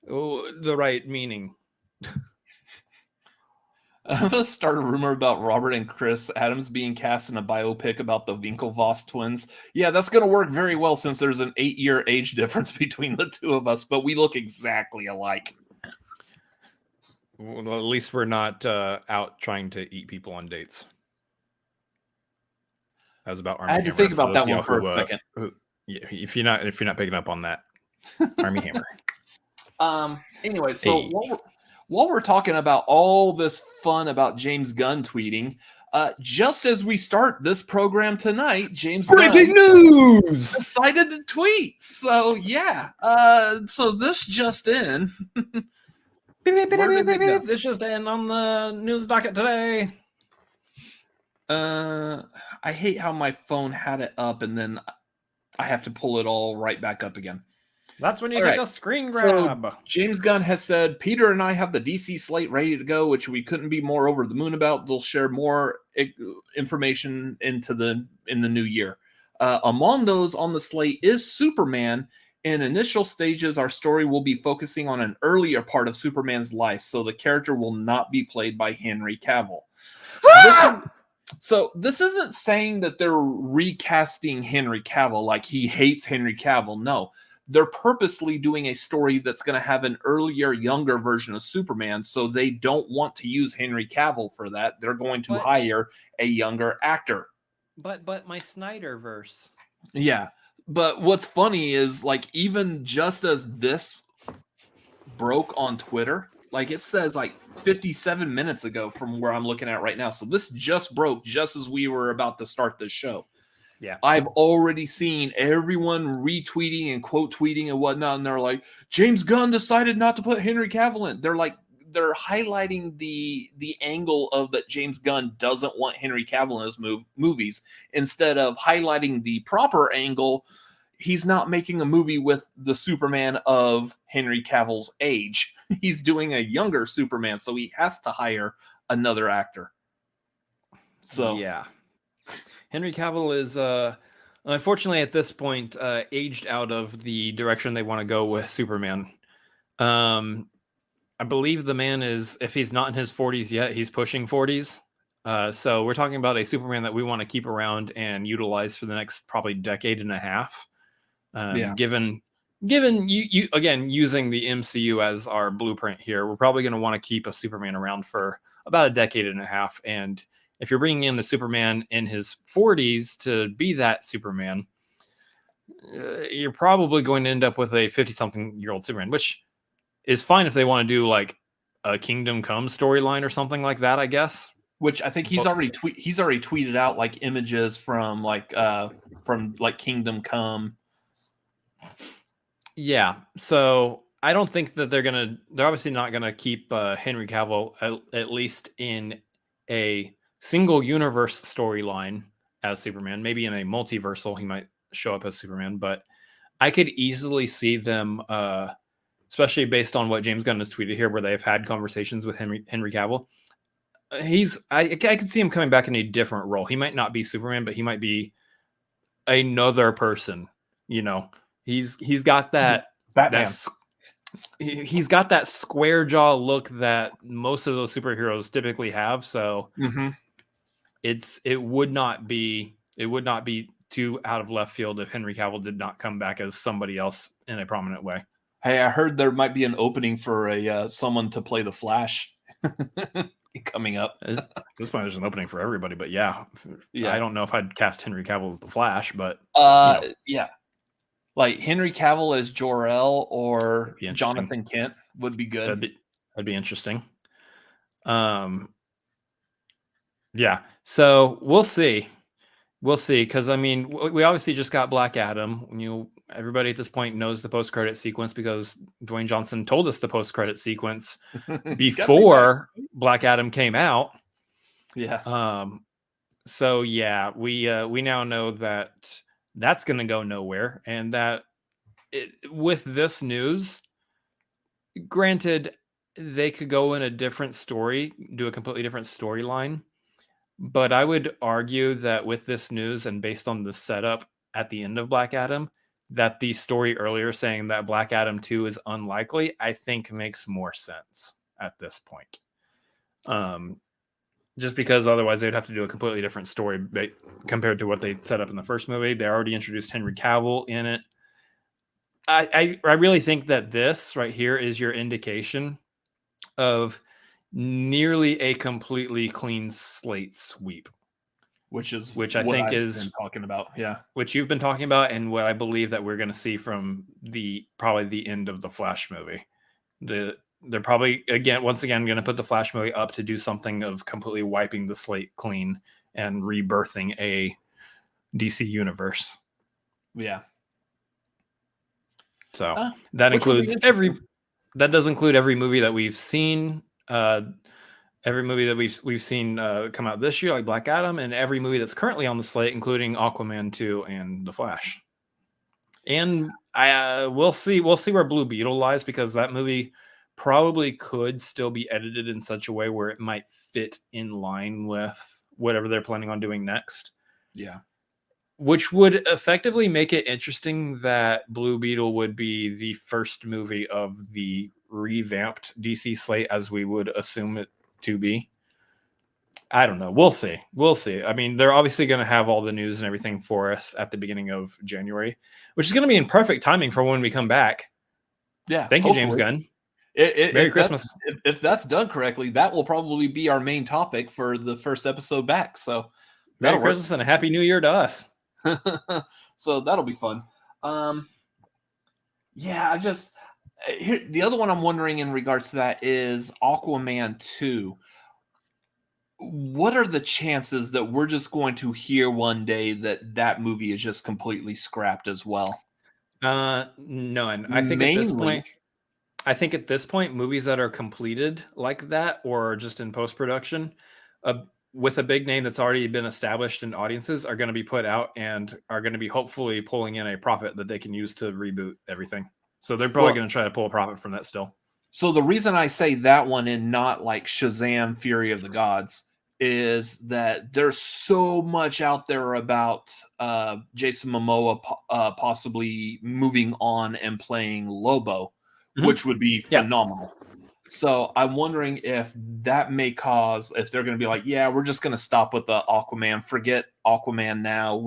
the right meaning. I'm going to start a rumor about Robert and Chris Adams being cast in a biopic about the Winklevoss twins. Yeah, that's going to work very well since there's an 8-year age difference between the two of us, but we look exactly alike. Well, at least we're not out trying to eat people on dates. That was about Army I had to Hammer. think about that those one for a who, second. If you're not picking up on that, Army Hammer. Anyway, so Hey. while we're talking about all this fun about James Gunn tweeting, just as we start this program tonight, James Breaking Gunn news! decided to tweet. So yeah, so this just in. Where did it go? This just in on the news docket today. I hate how my phone had it up and then I have to pull it all right back up again. That's when you All take right. a screen So grab. James Gunn has said, Peter and I have the DC slate ready to go, which we couldn't be more over the moon about. They'll share more information in the new year. Among those on the slate is Superman. In initial stages, our story will be focusing on an earlier part of Superman's life, so the character will not be played by Henry Cavill. So this isn't saying that they're recasting Henry Cavill like he hates Henry Cavill. No. They're purposely doing a story that's going to have an earlier, younger version of Superman, so they don't want to use Henry Cavill for that. They're going to hire a younger actor. But my Snyderverse. Yeah, but what's funny is, like, even just as this broke on Twitter, like, it says, like, 57 minutes ago from where I'm looking at right now. So this just broke just as we were about to start this show. Yeah, I've already seen everyone retweeting and quote tweeting and whatnot, and they're like, James Gunn decided not to put Henry Cavill in. They're highlighting the angle of that James Gunn doesn't want Henry Cavill in his movies instead of highlighting the proper angle. He's not making a movie with the Superman of Henry Cavill's age. He's doing a younger Superman, so he has to hire another actor. So yeah. Henry Cavill is, unfortunately, at this point, aged out of the direction they want to go with Superman. I believe the man is, if he's not in his 40s yet, he's pushing 40s. So we're talking about a Superman that we want to keep around and utilize for the next probably decade and a half. Given you again, using the MCU as our blueprint here, we're probably going to want to keep a Superman around for about a decade and a half. And if you're bringing in the Superman in his 40s to be that Superman, you're probably going to end up with a 50-something-year-old Superman, which is fine if they want to do like a Kingdom Come storyline or something like that, I guess. Which I think he's already tweeted out like images from Kingdom Come. Yeah, so I don't think that they're obviously not gonna keep Henry Cavill at least in a single universe storyline as Superman. Maybe in a multiversal he might show up as Superman, but I could easily see them, especially based on what James Gunn has tweeted here, where they've had conversations with Henry Cavill. I could see him coming back in a different role. He might not be Superman, but he might be another person. You know, he's got that Batman. He's got that square jaw look that most of those superheroes typically have. So it would not be too out of left field if Henry Cavill did not come back as somebody else in a prominent way. Hey, I heard there might be an opening for someone to play the Flash coming up. At this point, there's an opening for everybody, but yeah. I don't know if I'd cast Henry Cavill as the Flash, but yeah, like Henry Cavill as Jor-El or Jonathan Kent would be good. That'd be interesting. Yeah, so we'll see, because I mean, we obviously just got Black Adam. Everybody at this point knows the post-credit sequence because Dwayne Johnson told us the post-credit sequence before Black Adam came out. Yeah. So yeah, we now know that that's going to go nowhere, and that with this news, granted, they could go in a different story, do a completely different storyline. But I would argue that with this news and based on the setup at the end of Black Adam, that the story earlier saying that Black Adam 2 is unlikely, I think makes more sense at this point. Just because otherwise they'd have to do a completely different story compared to what they set up in the first movie. They already introduced Henry Cavill in it. I really think that this right here is your indication of nearly a completely clean slate sweep. which I think I've is been talking about. Yeah, which you've been talking about, and what I believe that we're going to see from probably the end of the Flash movie. They're probably once again going to put the Flash movie up to do something of completely wiping the slate clean and rebirthing a DC universe. Yeah. So that includes that does include every movie that we've seen, every movie that we've seen come out this year, like Black Adam, and every movie that's currently on the slate, including Aquaman 2 and The Flash. And we'll see where Blue Beetle lies, because that movie probably could still be edited in such a way where it might fit in line with whatever they're planning on doing next. Yeah. Which would effectively make it interesting that Blue Beetle would be the first movie of the revamped DC slate, as we would assume it to be. I don't know. We'll see. I mean, they're obviously going to have all the news and everything for us at the beginning of January, which is going to be in perfect timing for when we come back. Yeah. Thank you, James Gunn. Merry Christmas. If that's done correctly, that will probably be our main topic for the first episode back. So Merry Christmas and a Happy New Year to us. So that'll be fun. Yeah, the other one I'm wondering in regards to that is Aquaman 2. What are the chances that we're just going to hear one day that movie is just completely scrapped as well? None. I think at this point, movies that are completed like that or just in post-production, with a big name that's already been established in audiences, are going to be put out and are going to be hopefully pulling in a profit that they can use to reboot everything. So they're probably going to try to pull a profit from that still. So the reason I say that one and not like Shazam, Fury of the Gods, is that there's so much out there about Jason Momoa possibly moving on and playing Lobo, which would be phenomenal. So I'm wondering if that may cause, if they're going to be like, yeah, we're just going to stop with the Aquaman, forget Aquaman now.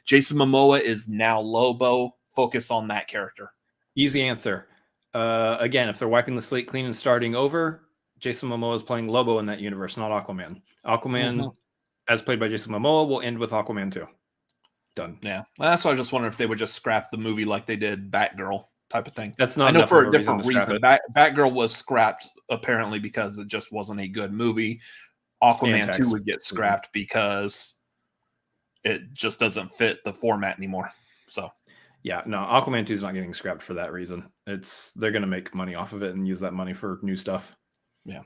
Jason Momoa is now Lobo, focus on that character. Easy answer. Again, if they're wiping the slate clean and starting over, Jason Momoa is playing Lobo in that universe, not Aquaman. Aquaman, as played by Jason Momoa, will end with Aquaman 2. Done. Yeah. Well, that's why I just wonder if they would just scrap the movie like they did Batgirl type of thing. That's not. I know for a different reason. Batgirl was scrapped apparently because it just wasn't a good movie. Aquaman 2 would get scrapped because it just doesn't fit the format anymore. So. Yeah, no, Aquaman 2 is not getting scrapped for that reason. They're going to make money off of it and use that money for new stuff. Yeah.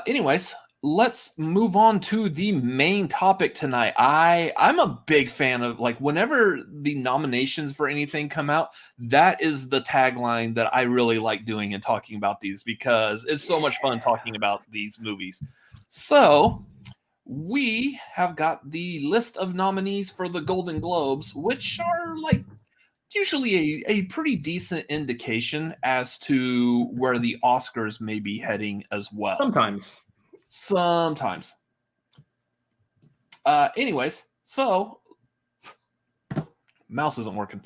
Anyways, let's move on to the main topic tonight. I'm a big fan of, like, whenever the nominations for anything come out, that is the tagline that I really like doing and talking about these, because it's so much fun talking about these movies. So we have got the list of nominees for the Golden Globes, which are like usually a pretty decent indication as to where the Oscars may be heading as well. Sometimes. Anyways, so mouse isn't working.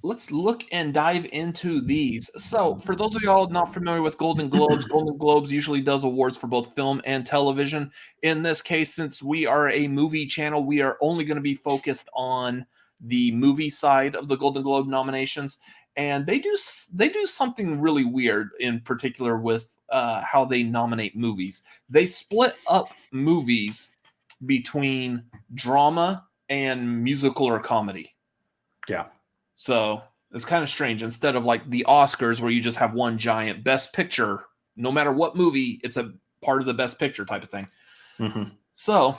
Let's look and dive into these. So for those of y'all not familiar with Golden Globes, Golden Globes usually does awards for both film and television. In this case, since we are a movie channel, we are only going to be focused on the movie side of the Golden Globe nominations, and they do something really weird in particular with how they nominate movies. They split up movies between drama and musical or comedy. Yeah. So it's kind of strange. Instead of like the Oscars where you just have one giant best picture, no matter what movie, it's a part of the best picture type of thing. So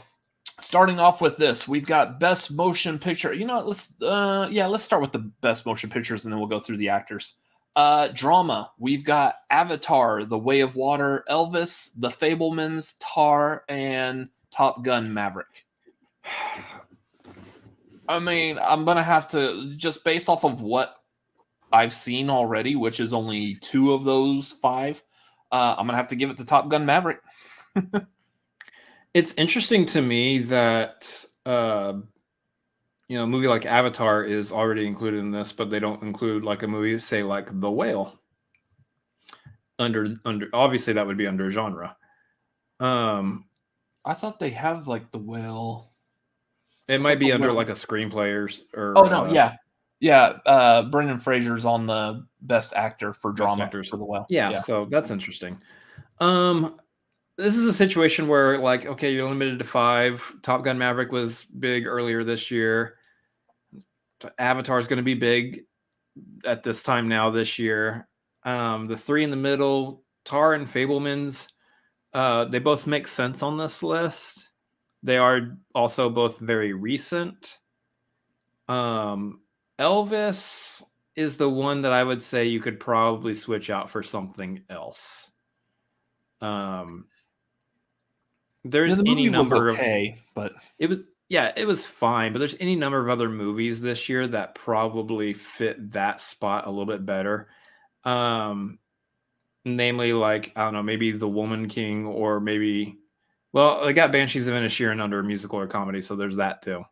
starting off with this, we've got best motion picture. You know, let's start with the best motion pictures and then we'll go through the actors. Drama, we've got Avatar, The Way of Water, Elvis, The Fabelmans, Tar, and Top Gun Maverick. I mean, I'm going to have to, just based off of what I've seen already, which is only 2 of those 5, I'm going to have to give it to Top Gun Maverick. It's interesting to me that a movie like Avatar is already included in this, but they don't include like a movie, say like The Whale. Under obviously that would be under genre. I thought they have like the whale. It might be under like a screenplay or oh no, yeah. Brendan Fraser's on the best actor for drama for the whale. Yeah, so that's interesting. This is a situation where like, okay, you're limited to 5. Top Gun Maverick was big earlier this year. Avatar is going to be big at this time now this year. The 3 in the middle, Tar and Fabelmans, they both make sense on this list. They are also both very recent. Elvis is the one that I would say you could probably switch out for something else. There's any number of but it was fine, but there's any number of other movies this year that probably fit that spot a little bit better. Namely, like, I don't know, maybe The Woman King, or maybe, well, I got Banshees of Inisherin under a musical or comedy, so there's that too.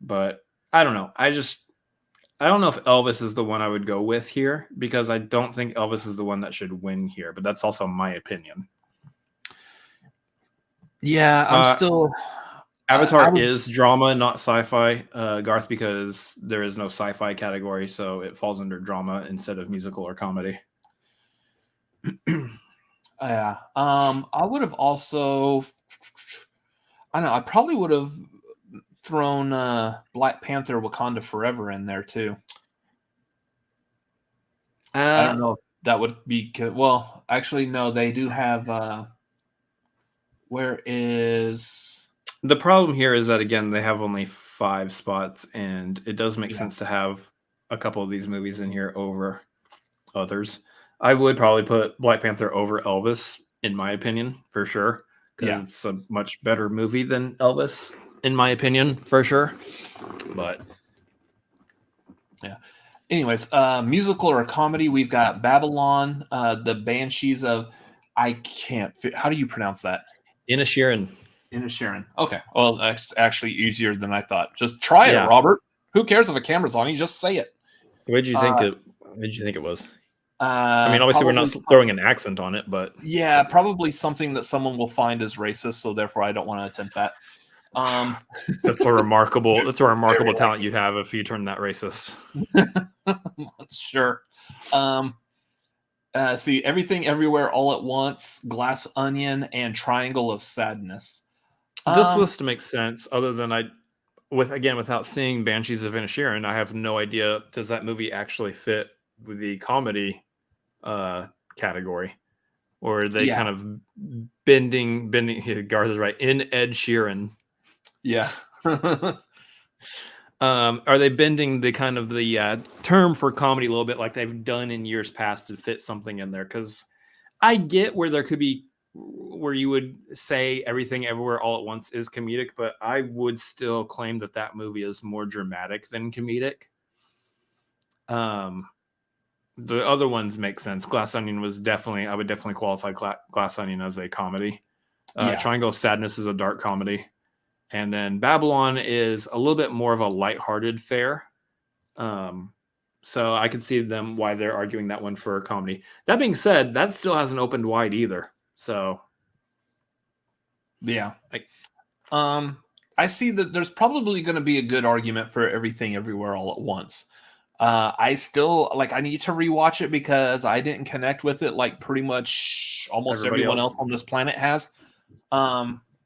But I don't know. I don't know if Elvis is the one I would go with here, because I don't think Elvis is the one that should win here, but that's also my opinion. Yeah, I'm still... Avatar is drama, not sci-fi, Garth, because there is no sci-fi category, so it falls under drama instead of musical or comedy. Yeah. I would have also... I don't know. I probably would have thrown Black Panther Wakanda Forever in there, too. I don't know if that would be... Well, actually, no. They do have... where is... The problem here is that, again, they have only 5 spots, and it does make sense to have a couple of these movies in here over others. I would probably put Black Panther over Elvis, in my opinion, for sure, because it's a much better movie than Elvis, in my opinion, for sure. But yeah. Anyways, musical or comedy, we've got Babylon, the Banshees of... I can't... How do you pronounce that? Inisherin. Okay. Well, that's actually easier than I thought. Just try it, Robert. Who cares if a camera's on you? Just say it. What did you think it was? I mean, obviously we're not throwing an accent on it, but yeah, probably something that someone will find is racist, so therefore I don't want to attempt that. That's a remarkable talent you'd have if you turned that racist. Sure. See, Everything Everywhere All at Once, Glass Onion, and Triangle of Sadness. This list makes sense, other than without seeing Banshees of Inisherin, I have no idea, does that movie actually fit with the comedy category? Or are they kind of bending, Garth is right, in Ed Sheeran. Yeah. Are they bending the kind of the term for comedy a little bit like they've done in years past to fit something in there? Because I get where there could be, where you would say Everything Everywhere All at Once is comedic, but I would still claim that movie is more dramatic than comedic. The other ones make sense. Glass Onion I would definitely qualify Glass Onion as a comedy. Triangle of Sadness is a dark comedy. And then Babylon is a little bit more of a lighthearted fare. So I can see why they're arguing that one for comedy. That being said, that still hasn't opened wide either. So yeah. I see that there's probably going to be a good argument for Everything Everywhere All at Once. I still I need to rewatch it because I didn't connect with it like pretty much almost everyone else on this planet has.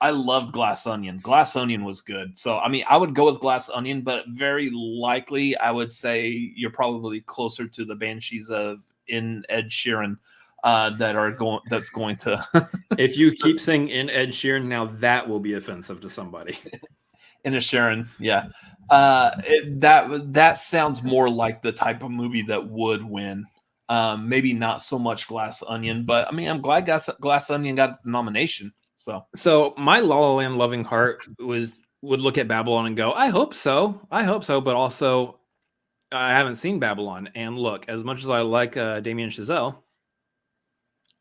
I loved Glass Onion. Glass Onion was good. So, I mean, I would go with Glass Onion, but very likely I would say you're probably closer to the Banshees of Ed Sheeran that's going to... If you keep saying in Ed Sheeran, now that will be offensive to somebody. In Sheeran, yeah. That sounds more like the type of movie that would win. Maybe not so much Glass Onion, but I mean, I'm glad Glass Onion got the nomination. So my La La Land loving heart would look at Babylon and go, I hope so, but also I haven't seen Babylon. And look, as much as I like Damien Chazelle,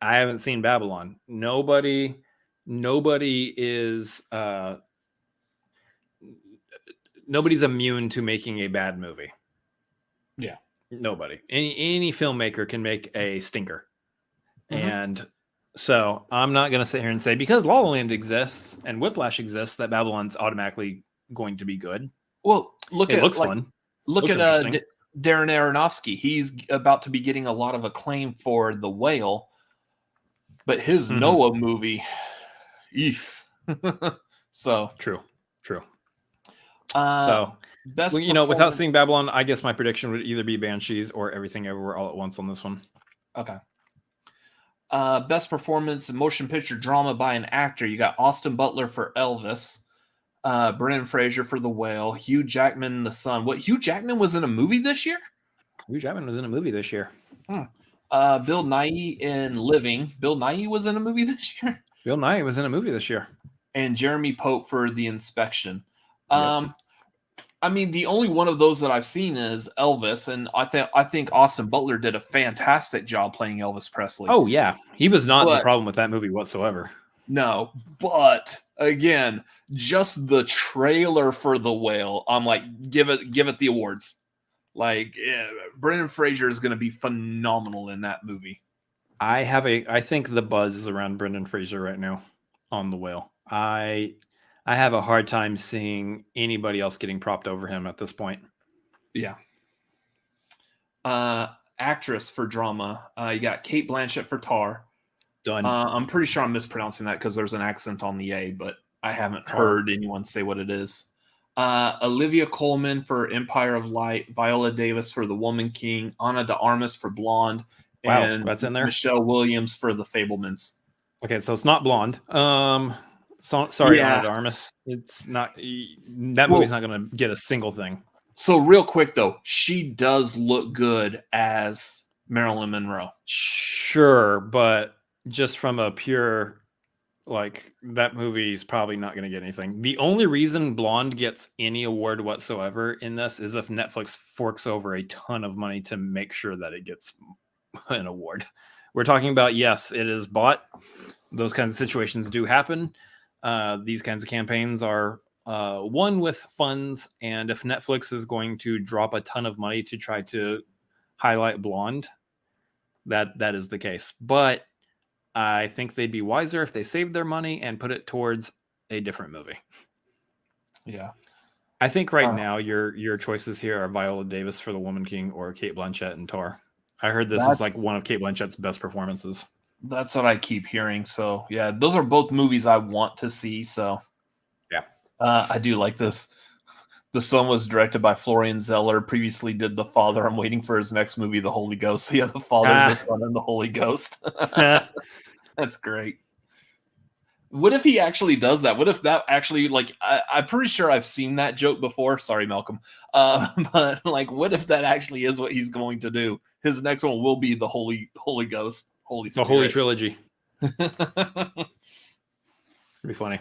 I haven't seen Babylon. Nobody's immune to making a bad movie. Yeah. Nobody. Any filmmaker can make a stinker. Mm-hmm. And So I'm not going to sit here and say because La La Land exists and Whiplash exists that Babylon's automatically going to be good. Well, It looks fun. Look Looks at interesting. Darren Aronofsky. He's about to be getting a lot of acclaim for The Whale, but his Noah movie, eef. So True. so Well, without seeing Babylon, I guess my prediction would either be Banshees or Everything Everywhere All at Once on this one. Okay. Best performance in motion picture drama by an actor. You got Austin Butler for Elvis, Brendan Fraser for The Whale, Hugh Jackman in The Son. What, Hugh Jackman was in a movie this year? Hugh Jackman was in a movie this year. Bill Nighy in Living. Bill Nighy was in a movie this year? Bill Nighy was in a movie this year. And Jeremy Pope for The Inspection. Yep. I mean, the only one of those that I've seen is Elvis, and I think Austin Butler did a fantastic job playing Elvis Presley. Oh, yeah. He was not the problem with that movie whatsoever. No, but again, just the trailer for The Whale, I'm like, give it the awards. Like, Brendan Fraser is going to be phenomenal in that movie. I think the buzz is around Brendan Fraser right now on The Whale. I have a hard time seeing anybody else getting propped over him at this point. Yeah. Actress for drama. You got Cate Blanchett for Tar. Done. I'm pretty sure I'm mispronouncing that because there's an accent on the A, but I haven't heard anyone say what it is. Olivia Colman for Empire of Light. Viola Davis for The Woman King. Ana de Armas for Blonde. Wow, and that's in there. Michelle Williams for The Fabelmans. Okay, so it's not Blonde. Sorry, Yeah. Ana de Armas. It's not. That movie's not going to get a single thing. So real quick though, she does look good as Marilyn Monroe. Sure, but just from a pure, like, that movie's probably not going to get anything. The only reason Blonde gets any award whatsoever in this is if Netflix forks over a ton of money to make sure that it gets an award. We're talking about, yes, it is bought. Those kinds of situations do happen. These kinds of campaigns are won with funds, and if Netflix is going to drop a ton of money to try to highlight Blonde, that is the case. But I think they'd be wiser if they saved their money and put it towards a different movie. Yeah. I think right now your choices here are Viola Davis for The Woman King or Cate Blanchett in Tar. I heard this is like one of Cate Blanchett's best performances. That's what I keep hearing. So yeah, those are both movies I want to see. So yeah, I do like this. The Son was directed by Florian Zeller. Previously did The Father. I'm waiting for his next movie, The Holy Ghost. So yeah, The Father, The Son, and The Holy Ghost. That's great. What if he actually does that? What if that actually, like, I'm pretty sure I've seen that joke before. Sorry, Malcolm. But like, what if that actually is what he's going to do? His next one will be The Holy Ghost, Holy Spirit. The Holy Trilogy. It'd be funny.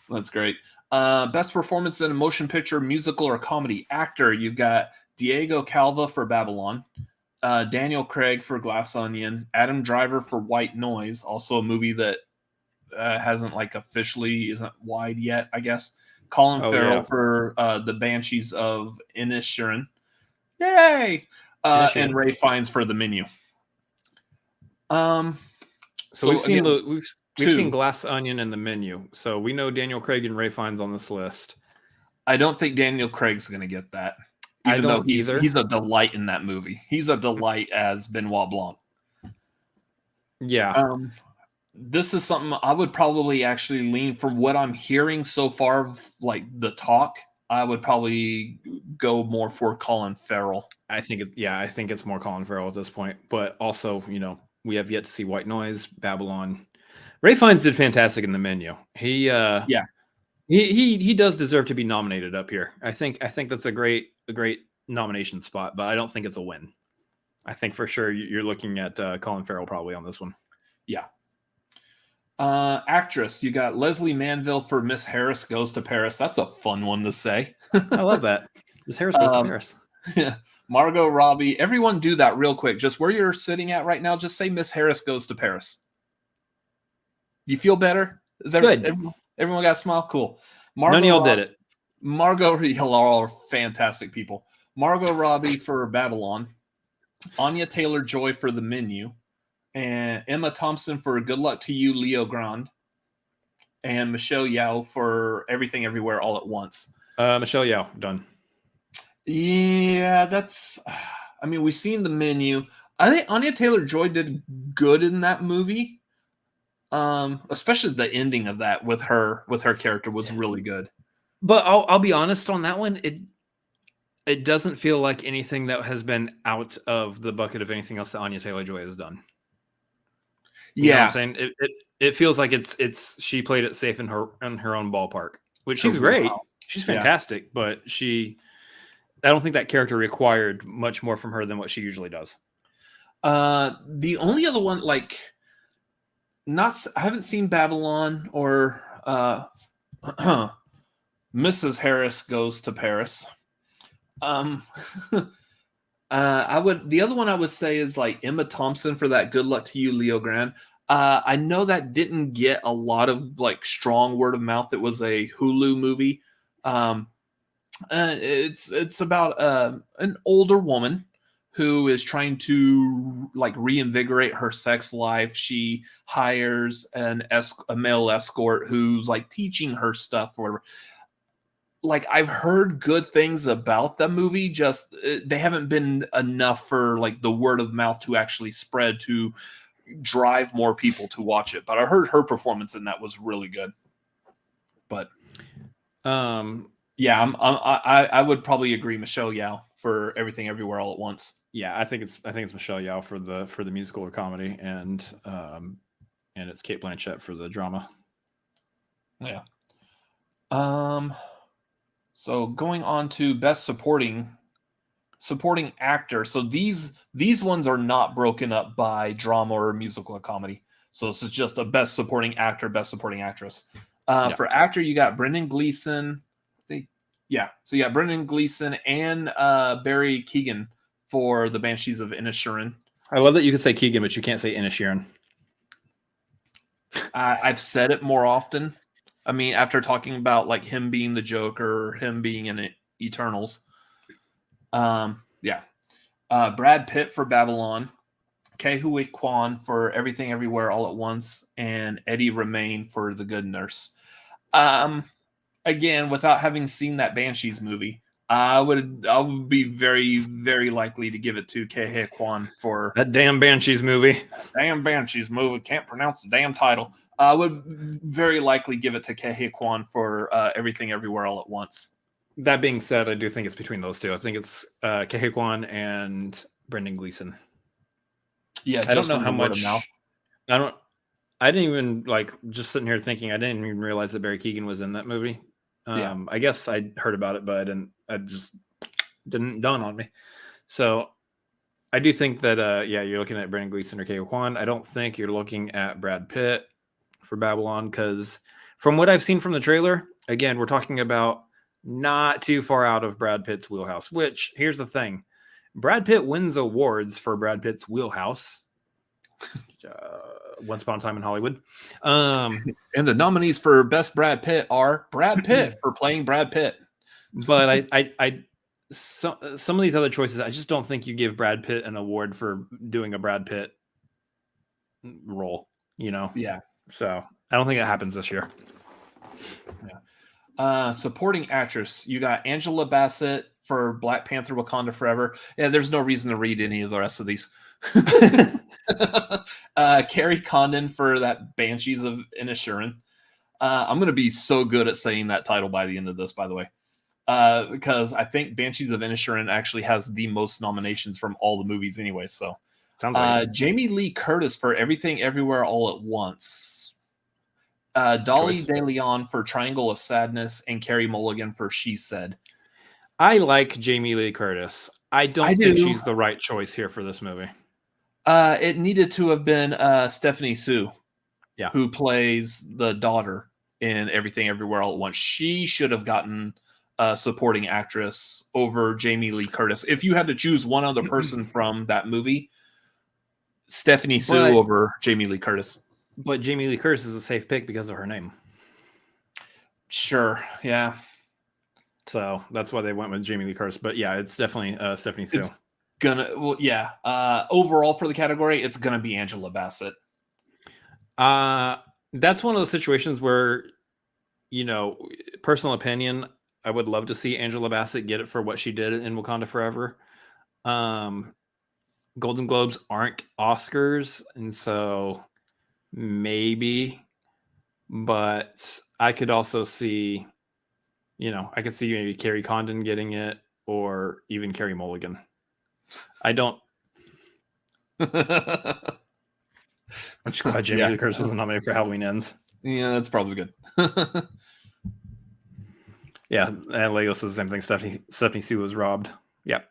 That's great. Best performance in a motion picture, musical, or comedy. Actor, you've got Diego Calva for Babylon, Daniel Craig for Glass Onion, Adam Driver for White Noise, also a movie that hasn't like officially isn't wide yet, I guess. Colin Farrell for The Banshees of Inisherin. Yay! And Ray Fiennes for The Menu. So we've seen we've seen Glass Onion and The Menu. So we know Daniel Craig and Ray Fiennes on this list. I don't think Daniel Craig's going to get that. I don't either. He's a delight in that movie. He's a delight as Benoit Blanc. Yeah. This is something I would probably actually lean, from what I'm hearing so far, like the talk, I would probably go more for Colin Farrell. I think it's more Colin Farrell at this point. But also, we have yet to see White Noise, Babylon. Ray Fiennes did fantastic in The Menu. He does deserve to be nominated up here. I think that's a great nomination spot, but I don't think it's a win. I think for sure you're looking at Colin Farrell probably on this one. Yeah. Actress, you got Leslie Manville for Miss Harris Goes to Paris. That's a fun one to say. I love that. Miss Harris Goes to Paris. Yeah. Margot Robbie. Everyone do that real quick. Just where you're sitting at right now, just say Miss Harris Goes to Paris. You feel better? Is that good? Everyone got a smile? Cool. None of y'all did it. Y'all are all fantastic people. Margot Robbie for Babylon. Anya Taylor-Joy for The Menu. and Emma Thompson for Good Luck to You, Leo Grand, and Michelle Yeoh for Everything Everywhere All at Once. Michelle Yeoh, done. Yeah, that's. I mean, we've seen the menu. I think Anya Taylor-Joy did good in that movie. Especially the ending of that with her character was really good. But I'll be honest on that one. It doesn't feel like anything that has been out of the bucket of anything else that Anya Taylor-Joy has done. You know what I'm saying? It feels like it's she played it safe in her own ballpark, which she's great. She's fantastic, but I don't think that character required much more from her than what she usually does. The only other one, like, I haven't seen Babylon or Mrs. Harris Goes to Paris. The other one I would say is like Emma Thompson for that Good Luck to You, Leo Grand. I know that didn't get a lot of like strong word of mouth. It was a Hulu movie. It's about an older woman who is trying to like reinvigorate her sex life. She hires a male escort who's like teaching her stuff or whatever. Like, I've heard good things about the movie, just they haven't been enough for like the word of mouth to actually spread to drive more people to watch it. But I heard her performance in that was really good. But yeah, I would probably agree Michelle Yeoh for Everything Everywhere All at Once. Yeah, I think it's Michelle Yeoh for the musical or comedy, and it's Cate Blanchett for the drama. Yeah. So going on to Best Supporting Actor. So these ones are not broken up by drama or musical or comedy. So this is just a Best Supporting Actor, Best Supporting Actress. For actor, you got Brendan Gleeson. So you got Brendan Gleeson and Barry Keoghan for The Banshees of Inisherin. I love that you can say Keoghan, but you can't say Inisherin. I've said it more often. I mean, after talking about like him being the Joker, him being in Eternals. Brad Pitt for Babylon, Ke Huy Quan for Everything Everywhere All at Once, and Eddie Redmayne for The Good Nurse. Again, without having seen that Banshees movie, I would be very, very likely to give it to Ke Huy Quan for that damn Banshees movie. Can't pronounce the damn title. I would very likely give it to Ke Huy Quan for Everything Everywhere All at Once. That being said, I do think it's between those two. I think it's Ke Huy Quan and Brendan Gleeson. Yeah, I don't know how much. I didn't even just sitting here thinking. I didn't even realize that Barry Keoghan was in that movie. I guess I heard about it, but it just didn't dawn on me. So I do think that you're looking at Brendan Gleeson or Ke Huy Quan. I don't think you're looking at Brad Pitt for Babylon, because from what I've seen from the trailer, again, we're talking about not too far out of Brad Pitt's wheelhouse, which here's the thing. Brad Pitt wins awards for Brad Pitt's wheelhouse. Once Upon a Time in Hollywood. And the nominees for Best Brad Pitt are Brad Pitt for playing Brad Pitt. But some of these other choices, I just don't think you give Brad Pitt an award for doing a Brad Pitt role, Yeah. So I don't think it happens this year. Yeah. Supporting actress, you got Angela Bassett for Black Panther Wakanda Forever. Yeah, there's no reason to read any of the rest of these. Carrie Condon for that Banshees of Inisherin. I'm going to be so good at saying that title by the end of this, by the way. Because I think Banshees of Inisherin actually has the most nominations from all the movies anyway. So sounds like Jamie Lee Curtis for Everything Everywhere All at Once. Dolly De Leon for Triangle of Sadness, and Carey Mulligan for She Said. I like Jamie Lee Curtis. I think she's the right choice here for this movie. It needed to have been Stephanie Sue, who plays the daughter in Everything Everywhere All at Once. She should have gotten supporting actress over Jamie Lee Curtis. If you had to choose one other person from that movie, Stephanie Sue over Jamie Lee Curtis. But Jamie Lee Curtis is a safe pick because of her name. Sure, yeah. So that's why they went with Jamie Lee Curtis. But yeah, it's definitely Stephanie Sue. Overall for the category, it's gonna be Angela Bassett. That's one of those situations where, personal opinion, I would love to see Angela Bassett get it for what she did in Wakanda Forever. Golden Globes aren't Oscars, and so maybe, but I could also see, I could see maybe Carrie Condon getting it, or even Carey Mulligan. I don't. I'm just glad Jamie Lee Curtis wasn't nominated for Halloween Ends. Yeah, that's probably good. Yeah, and Lego says the same thing. Stephanie Sue was robbed. Yep.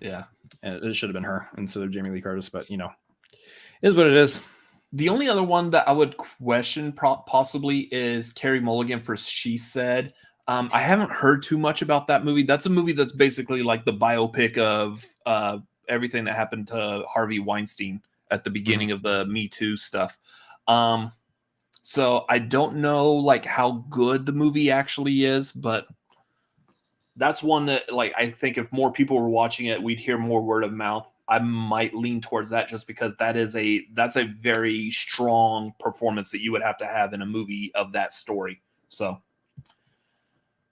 Yeah. And it should have been her instead of Jamie Lee Curtis, but it is what it is. The only other one that I would question possibly is Carey Mulligan for She Said. I haven't heard too much about that movie. That's a movie that's basically like the biopic of everything that happened to Harvey Weinstein at the beginning of the Me Too stuff. So I don't know like how good the movie actually is, but that's one that like I think if more people were watching it, we'd hear more word of mouth. I might lean towards that just because that's a very strong performance that you would have to have in a movie of that story. So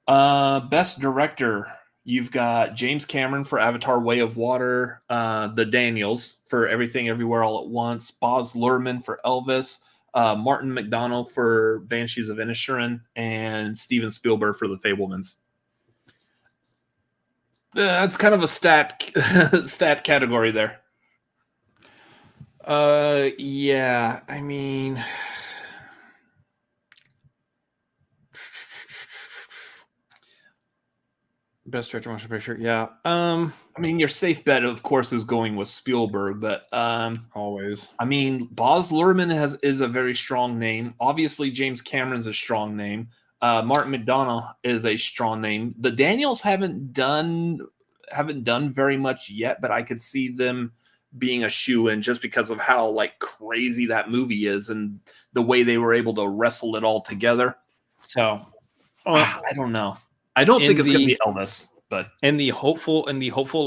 best director, you've got James Cameron for Avatar Way of Water, the Daniels for Everything Everywhere All at Once, Baz Luhrmann for Elvis, Martin McDonagh for Banshees of Inisherin, and Steven Spielberg for The Fabelmans. That's kind of a stat category there. Yeah, I mean, best director motion picture. Yeah. I mean, your safe bet, of course, is going with Spielberg, but always. I mean, Baz Luhrmann is a very strong name. Obviously, James Cameron's a strong name. Martin McDonagh is a strong name. The Daniels haven't done very much yet, but I could see them being a shoe-in just because of how like crazy that movie is and the way they were able to wrestle it all together. So I don't know. I don't think it's going to be Elvis, but in the hopeful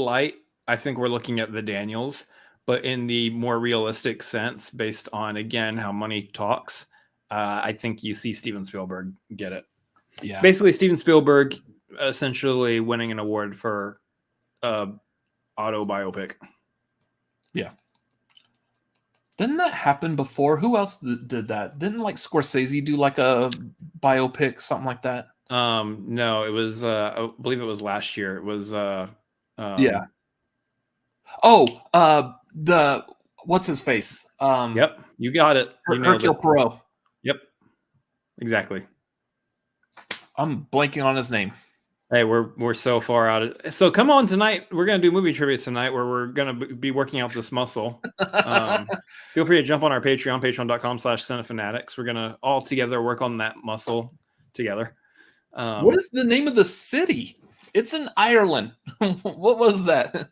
light, I think we're looking at the Daniels. But in the more realistic sense, based on again how money talks, I think you see Steven Spielberg get it. Yeah, it's basically Steven Spielberg essentially winning an award for auto biopic. Yeah. Didn't that happen before? Who else did that? Didn't like Scorsese do like a biopic, something like that? No, it was I believe it was last year. It was yeah. Oh, the what's his face? Yep, you got it. Hercule Poirot. Yep. Exactly. I'm blanking on his name. Hey, we're so far out of. So come on tonight. We're gonna do movie trivia tonight, where we're gonna be working out this muscle. Feel free to jump on our Patreon, patreon.com/cinefanatics. We're gonna all together work on that muscle together. What is the name of the city? It's in Ireland. What was that?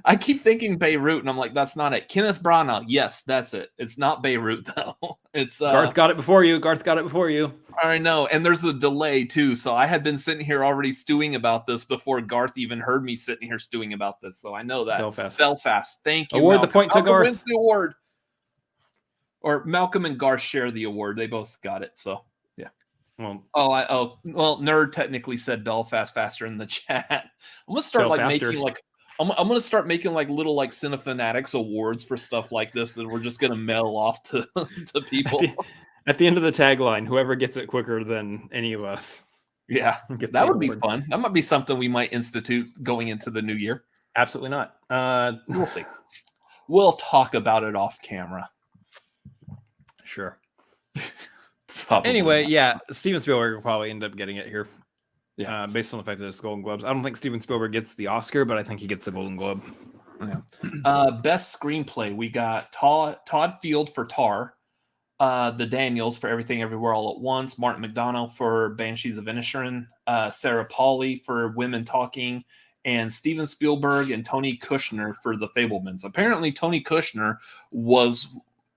I keep thinking Beirut, and I'm like, that's not it. Kenneth Branagh. Yes, that's it. It's not Beirut, though. It's Garth got it before you. I know, and there's a delay, too. So I had been sitting here already stewing about this before Garth even heard me sitting here stewing about this. So I know that. Belfast. Thank you. Award Malcolm. The point to Garth. Wins the award. Or Malcolm and Garth share the award. They both got it, so yeah. Well, Nerd technically said Belfast faster in the chat. I'm going to start I'm going to start making like little like Cinefanatics awards for stuff like this that we're just going to mail off to people. At the end of the tagline, whoever gets it quicker than any of us. Yeah, that would be fun. That might be something we might institute going into the new year. Absolutely not. We'll see. We'll talk about it off camera. Sure. Anyway, yeah, Steven Spielberg will probably end up getting it here. Yeah, based on the fact that it's Golden Globes. I don't think Steven Spielberg gets the Oscar, but I think he gets the Golden Globe. Yeah. Best screenplay, we got Todd Field for Tar, the Daniels for Everything Everywhere All at Once, Martin McDonagh for Banshees of Inisherin, Sarah Polley for Women Talking, and Steven Spielberg and Tony Kushner for The Fabelmans. Apparently, Tony Kushner was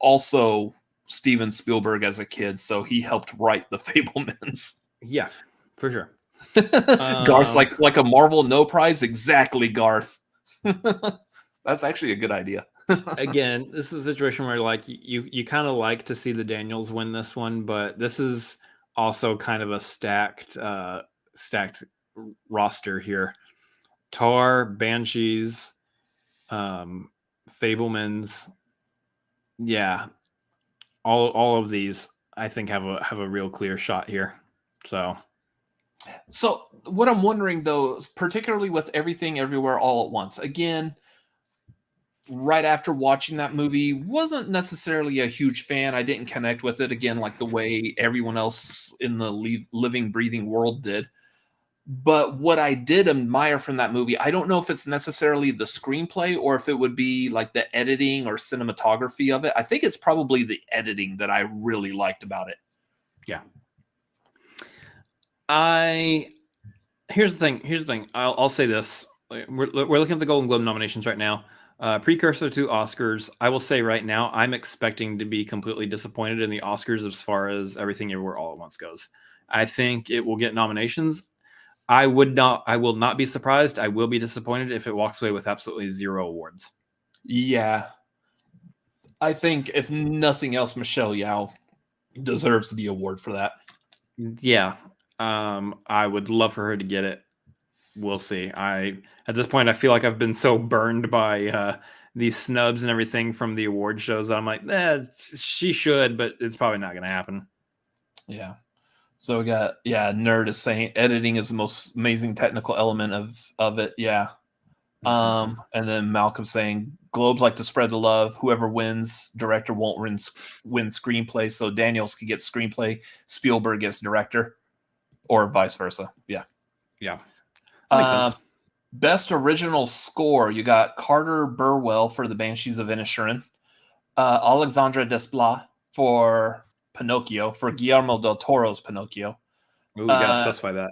also Steven Spielberg as a kid, so he helped write The Fabelmans. Yeah, for sure. Garth's like a Marvel no prize, exactly, Garth. That's actually a good idea. Again, this is a situation where like you kind of like to see the Daniels win this one, but this is also kind of a stacked roster here. Tar, Banshees, Fablemans, yeah, all of these I think have a real clear shot here. So what I'm wondering though, is particularly with Everything Everywhere All at Once, again, right after watching that movie, wasn't necessarily a huge fan. I didn't connect with it again like the way everyone else in the living, breathing world did. But what I did admire from that movie, I don't know if it's necessarily the screenplay or if it would be like the editing or cinematography of it. I think it's probably the editing that I really liked about it. Yeah. Here's the thing. I'll say this. We're looking at the Golden Globe nominations right now. Precursor to Oscars. I will say right now, I'm expecting to be completely disappointed in the Oscars as far as Everything Everywhere All at Once goes. I think it will get nominations. I will not be surprised. I will be disappointed if it walks away with absolutely 0 awards. Yeah. I think if nothing else, Michelle Yeoh deserves the award for that. Yeah. I would love for her to get it. We'll see. At this point, I feel like I've been so burned by these snubs and everything from the award shows that I'm like, she should, but it's probably not going to happen. Yeah. So we got, Nerd is saying editing is the most amazing technical element of it. Yeah. And then Malcolm saying Globes like to spread the love. Whoever wins, director won't win screenplay. So Daniels could get screenplay, Spielberg gets director, or vice versa. Yeah. Yeah. Makes sense. Best original score. You got Carter Burwell for The Banshees of Inisherin, Alexandre Desplat for Pinocchio, for Guillermo del Toro's Pinocchio. Ooh, we gotta specify that.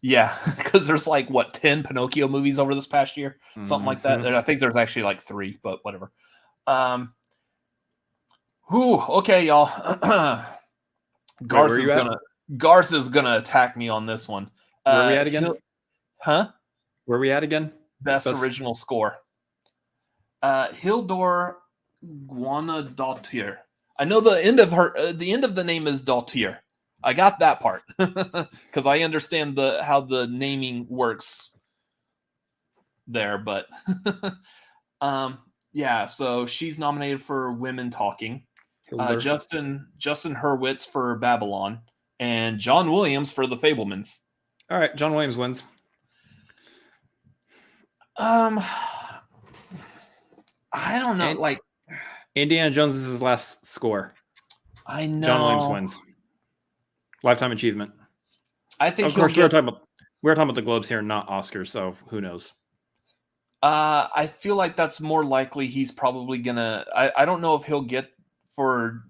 Yeah, because there's like 10 Pinocchio movies over this past year, something like that. I think there's actually like 3, but whatever. Okay, y'all. Garth is gonna attack me on this one. Where are we at again? Where are we at again? Best original score. Hildur Guðnadóttir. I know the end of the name is Dottir. I got that part because I understand how the naming works there, but yeah. So she's nominated for Women Talking. Justin Hurwitz for Babylon, and John Williams for The Fablemans. All right, John Williams wins. I don't know. Indiana Jones is his last score. I know. John Williams wins. Lifetime achievement. I think. Of course, we're talking about the Globes here, not Oscars. So who knows? I feel like that's more likely. He's probably gonna. I don't know if he'll get for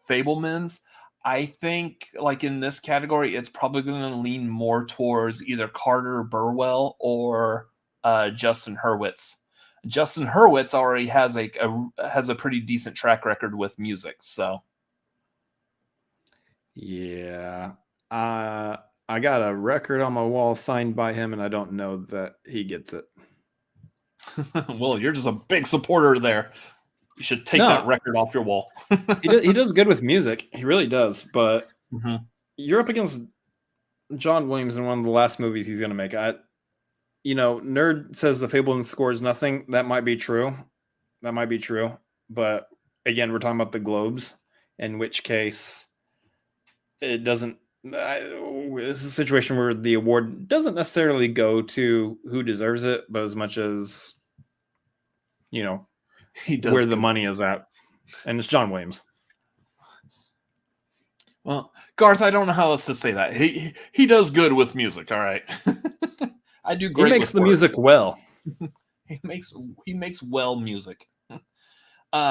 Fablemans. I think, like in this category, it's probably going to lean more towards either Carter Burwell or Justin Hurwitz. Justin Hurwitz already has a pretty decent track record with music, so yeah. I got a record on my wall signed by him, and I don't know that he gets it. Well, you're just a big supporter there. You should take that record off your wall. He does good with music. He really does. But you're up against John Williams in one of the last movies he's going to make. Nerd says the Fableman scores nothing. That might be true. But again, we're talking about the Globes, in which case it doesn't. This is a situation where the award doesn't necessarily go to who deserves it, but as much as, where the money is at. And it's John Williams. Well, Garth, I don't know how else to say that. He does good with music, all right? I do great. He makes the music well. He makes well music.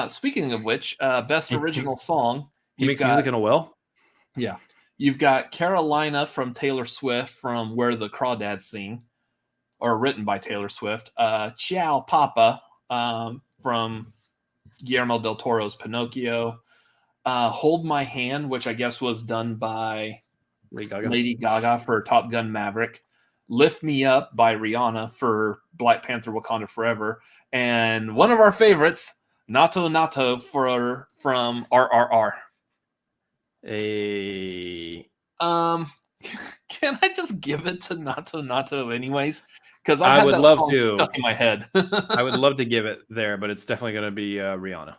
Speaking of which, best original song. He makes music in a well? Yeah. You've got Carolina from Taylor Swift from Where the Crawdads Sing, or written by Taylor Swift. Ciao Papa from Guillermo del Toro's Pinocchio. Hold My Hand, which I guess was done by Lady Gaga for Top Gun Maverick. Lift Me Up by Rihanna for Black Panther Wakanda Forever. And one of our favorites, Nato Nato from RRR. Can I just give it to Nato Nato anyways? Because I would love to. Stuck in my head. I would love to give it there, but it's definitely going to be Rihanna.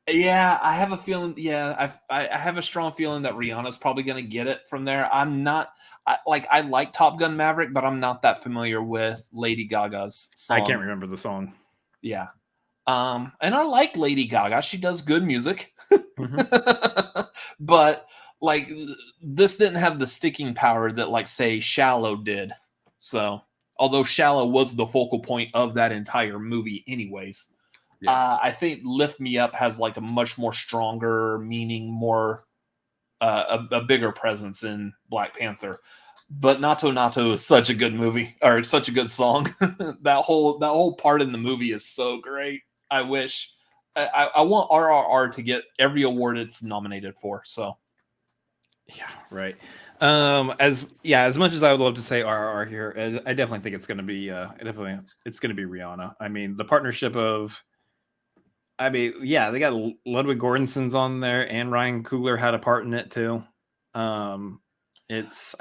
Yeah, I have a feeling. Yeah, I have a strong feeling that Rihanna's probably going to get it from there. I'm not. I like Top Gun Maverick, but I'm not that familiar with Lady Gaga's song. I can't remember the song. Yeah. And I like Lady Gaga. She does good music. Mm-hmm. But like this didn't have the sticking power that like say Shallow did. So, although Shallow was the focal point of that entire movie anyways. Yeah. I think Lift Me Up has like a much more stronger meaning, more a bigger presence in Black Panther. But Nato Nato is such a good movie, or such a good song. that whole part in the movie is so great. I wish I want RRR to get every award it's nominated for. So yeah, right. As much as I would love to say RRR here, I definitely think it's going to be it's going to be Rihanna. I mean, the partnership of they got Ludwig Göransson's on there, and Ryan Coogler had a part in it too. I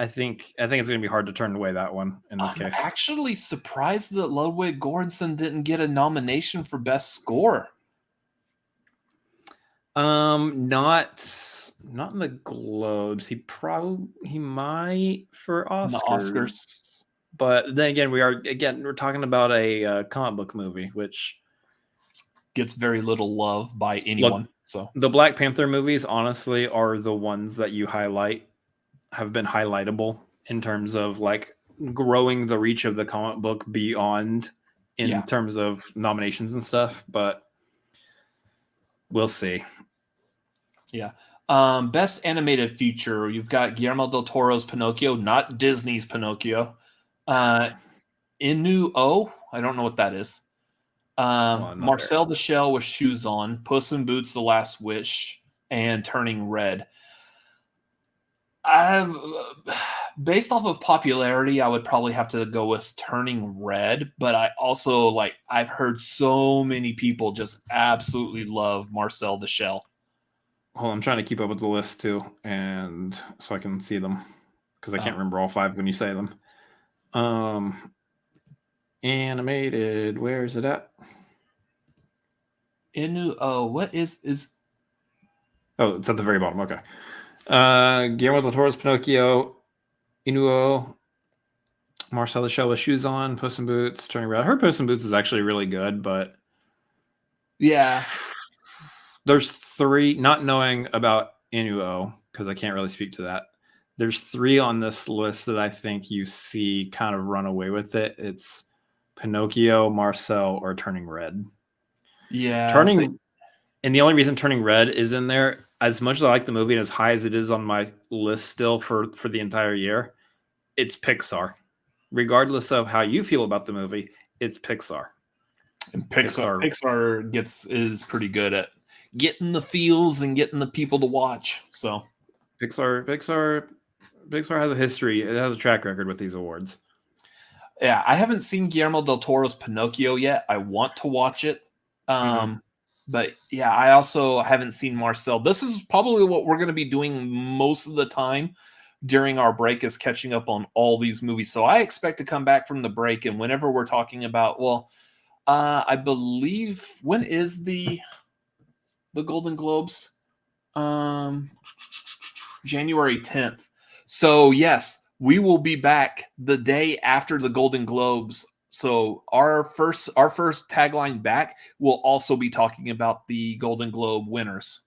think it's going to be hard to turn away that one in this case. I'm actually surprised that Ludwig Göransson didn't get a nomination for Best Score. Not in the Globes. He might for Oscars. The Oscars. But then again, we're talking about a comic book movie, which gets very little love by anyone. Look, so the Black Panther movies, honestly, are the ones that you highlight have been highlightable in terms of like growing the reach of the comic book beyond in terms of nominations and stuff. But we'll see. Yeah. Best animated feature, you've got Guillermo del Toro's Pinocchio, not Disney's Pinocchio. Inu-Oh, I don't know what that is. Marcel the Shell with Shoes On, Puss in Boots: The Last Wish, and Turning Red. Based off of popularity, I would probably have to go with Turning Red, but I also I've heard so many people just absolutely love Marcel the Shell. Hold on, I'm trying to keep up with the list too, and so I can see them because I can't remember all five when you say them. Animated, where is it at? Inu-Oh, what is? Oh, it's at the very bottom. Okay. Guillermo del Toro's Pinocchio, Inu-Oh, Marcel the Shell with Shoes On, Puss in Boots, Turning Red. I heard Puss in Boots is actually really good, but yeah, there's three. Not knowing about Inu-Oh because I can't really speak to that. There's three on this list that I think you see kind of run away with it. It's Pinocchio, Marcel, or Turning Red. Yeah, and the only reason Turning Red is in there, as much as I like the movie and as high as it is on my list still for the entire year, it's Pixar. Regardless of how you feel about the movie, it's Pixar. And Pixar is pretty good at getting the feels and getting the people to watch. So Pixar has a history. It has a track record with these awards. Yeah, I haven't seen Guillermo del Toro's Pinocchio yet. I want to watch it. But yeah, I also haven't seen Marcel. This is probably what we're going to be doing most of the time during our break, is catching up on all these movies. So I expect to come back from the break, and whenever we're talking about, I believe, when is the Golden Globes? January 10th. So yes, we will be back the day after the Golden Globes. So our first tagline back will also be talking about the Golden Globe winners.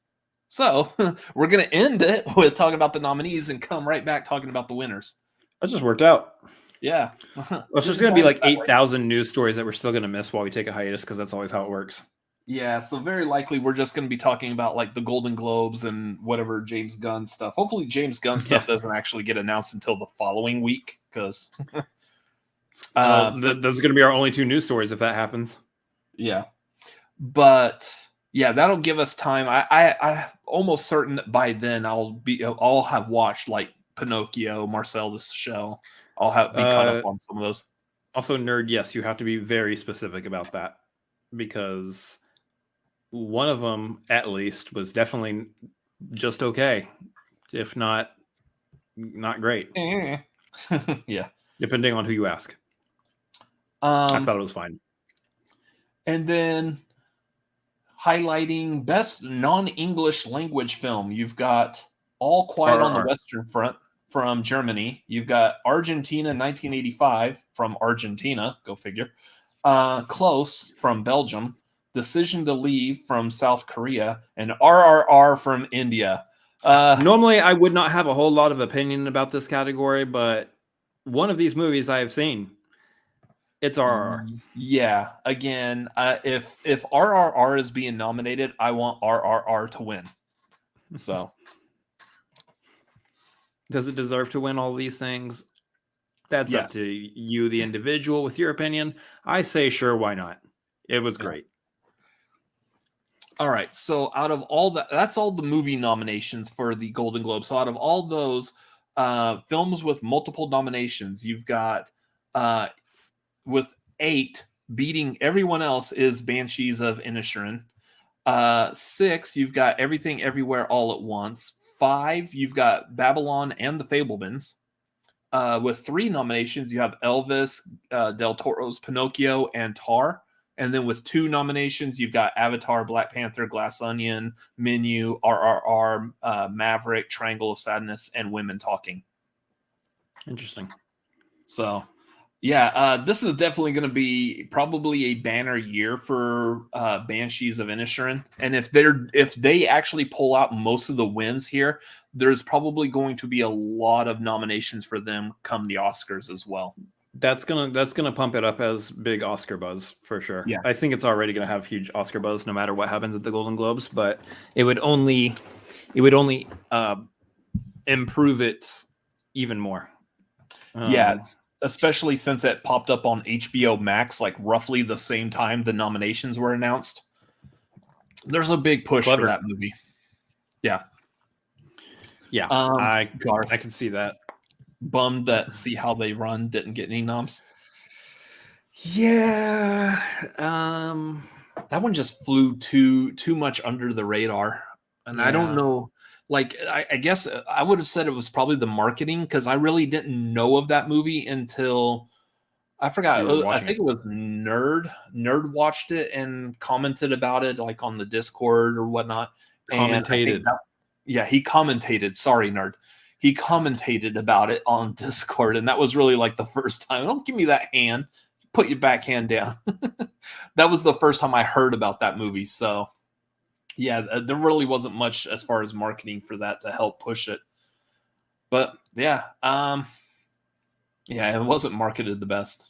So we're going to end it with talking about the nominees and come right back talking about the winners. That just worked out. Yeah. Well, it's just going to be like 8,000 news stories that we're still going to miss while we take a hiatus, because that's always how it works. Yeah, so very likely we're just going to be talking about like the Golden Globes and whatever James Gunn stuff. Hopefully James Gunn stuff doesn't actually get announced until the following week, because those are going to be our only two news stories if that happens. Yeah. But yeah, that'll give us time. I'm almost certain that by then I'll have watched like Pinocchio, Marcel the Shell, I'll be caught up on some of those. Also, Nerd, yes, you have to be very specific about that because one of them, at least, was definitely just okay, if not great. Yeah. Depending on who you ask. I thought it was fine. And then highlighting best non-English language film, you've got All Quiet on the Western Front from Germany. You've got Argentina 1985 from Argentina, go figure. Close from Belgium. Decision to Leave from South Korea. And RRR from India. Normally, I would not have a whole lot of opinion about this category, but one of these movies I have seen, it's RRR. Yeah. Again, if RRR is being nominated, I want RRR to win. So, does it deserve to win all these things? That's up to you, the individual, with your opinion. I say, sure, why not? It was great. All right. So, out of all that's all the movie nominations for the Golden Globe. So, out of all those films with multiple nominations, you've got with 8 beating everyone else is Banshees of Inisherin. 6, you've got Everything Everywhere All at Once. 5, you've got Babylon and the Fabelmans. With 3 nominations, you have Elvis, Del Toro's Pinocchio, and Tar. And then with 2 nominations, you've got Avatar, Black Panther, Glass Onion, Menu, RRR, Maverick, Triangle of Sadness, and Women Talking. Interesting. So, yeah, this is definitely going to be probably a banner year for Banshees of Inisherin. And if they actually pull out most of the wins here, there's probably going to be a lot of nominations for them come the Oscars as well. That's gonna pump it up as big Oscar buzz for sure. Yeah. I think it's already gonna have huge Oscar buzz no matter what happens at the Golden Globes, but it would only improve it even more. Especially since it popped up on HBO Max like roughly the same time the nominations were announced. There's a big push for that movie. Yeah. Yeah. Garth, I can see that. Bummed that See How They Run didn't get any noms. Yeah. That one just flew too much under the radar. And I don't know. Like, I guess I would have said it was probably the marketing because I really didn't know of that movie until I forgot. I think it was Nerd. Nerd watched it and commented about it like on the Discord or whatnot. Commentated. He commentated. Sorry, Nerd. He commentated about it on Discord, and that was really like the first time. Don't give me that hand. Put your backhand down. That was the first time I heard about that movie. So, yeah, there really wasn't much as far as marketing for that to help push it. But yeah, it wasn't marketed the best.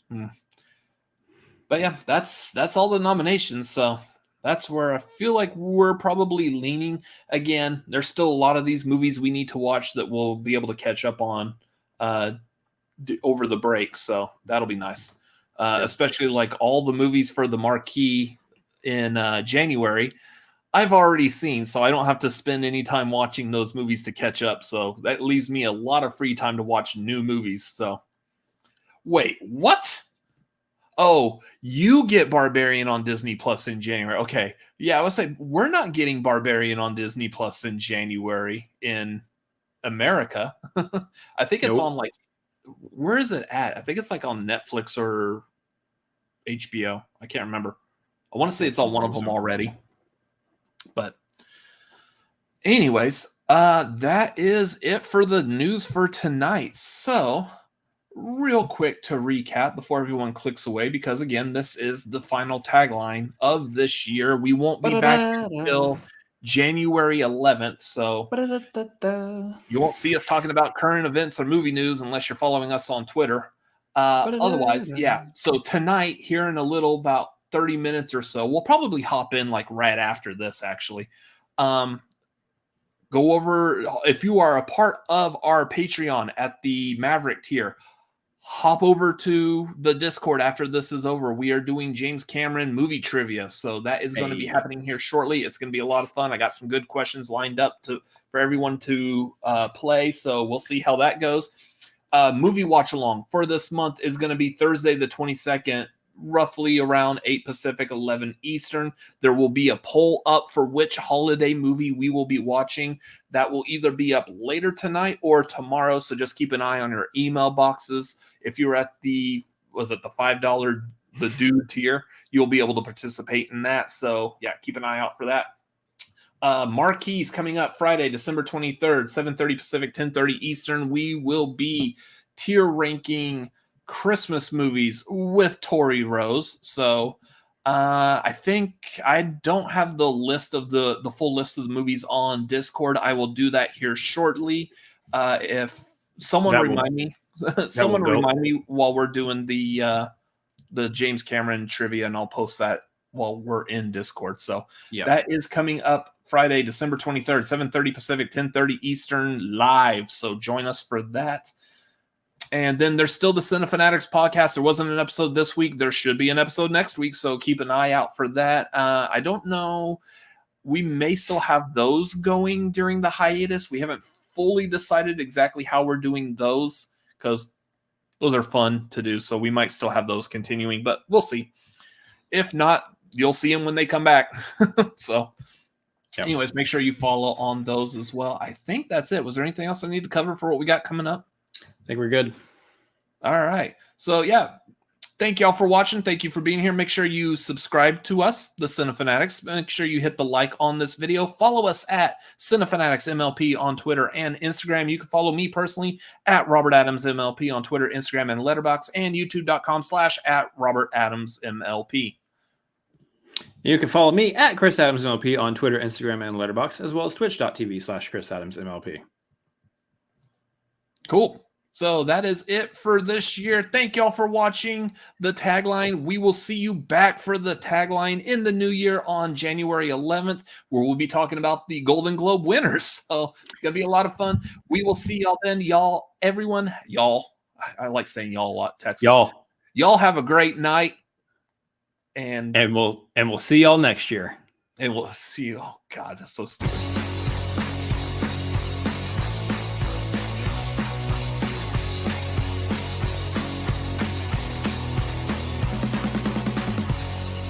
But yeah, that's all the nominations. So that's where I feel like we're probably leaning. Again, there's still a lot of these movies we need to watch that we'll be able to catch up on over the break. So that'll be nice. Especially like all the movies for the marquee in January, I've already seen, so I don't have to spend any time watching those movies to catch up. So that leaves me a lot of free time to watch new movies. So wait, what? Oh, you get Barbarian on Disney Plus in January. Okay. Yeah, I would say we're not getting Barbarian on Disney Plus in January in America. I think it's on like, where is it at? I think it's like on Netflix or HBO. I can't remember. I want to say it's on one of them already. But anyways, that is it for the news for tonight. So real quick to recap before everyone clicks away, because again, this is the final tagline of this year. We won't be back until January 11th. So you won't see us talking about current events or movie news unless you're following us on Twitter. Otherwise, yeah. So tonight, here in a little about 30 minutes or so, we'll probably hop in like right after this, actually. Go over, if you are a part of our Patreon at the Maverick tier, hop over to the Discord after this is over. We are doing James Cameron movie trivia, so that is going to be happening here shortly. It's going to be a lot of fun. I got some good questions lined up for everyone to play, so we'll see how that goes. movie watch along for this month is going to be Thursday the 22nd, roughly around 8 Pacific, 11 Eastern. There will be a poll up for which holiday movie we will be watching. That will either be up later tonight or tomorrow, so just keep an eye on your email boxes. If you're at the $5 the dude tier, you'll be able to participate in that. So yeah, keep an eye out for that. Marquees coming up Friday, December 23rd, 7:30 Pacific, 10:30 Eastern. We will be tier ranking Christmas movies with Tori Rose. So I think I don't have the list of the full list of the movies on Discord. I will do that here shortly. If someone remind me while we're doing the James Cameron trivia, and I'll post that while we're in Discord. So that is coming up Friday, December 23rd, 7:30 Pacific, 10:30 Eastern live. So join us for that. And then there's still the Cinefanatics podcast. There wasn't an episode this week. There should be an episode next week. So keep an eye out for that. I don't know. We may still have those going during the hiatus. We haven't fully decided exactly how we're doing those because those are fun to do. So we might still have those continuing, but we'll see. If not, you'll see them when they come back. So anyways, make sure you follow on those as well. I think that's it. Was there anything else I need to cover for what we got coming up? I think we're good. All right. So yeah, thank y'all for watching. Thank you for being here. Make sure you subscribe to us, the Cinefanatics. Make sure you hit the like on this video. Follow us at Cinefanatics MLP on Twitter and Instagram. You can follow me personally at Robert Adams MLP on Twitter, Instagram, and Letterboxd, and youtube.com/@RobertAdamsMLP. You can follow me at Chris Adams MLP on Twitter, Instagram, and Letterboxd, as well as twitch.tv/ChrisAdamsMLP. Cool. So that is it for this year. Thank y'all for watching the Tagline. We will see you back for the Tagline in the new year on January 11th, where we'll be talking about the Golden Globe winners. So it's going to be a lot of fun. We will see y'all then. Y'all, everyone, y'all. I like saying y'all a lot, Texas. Y'all have a great night. And we'll see y'all next year. And we'll see you. Oh, God, that's so stupid.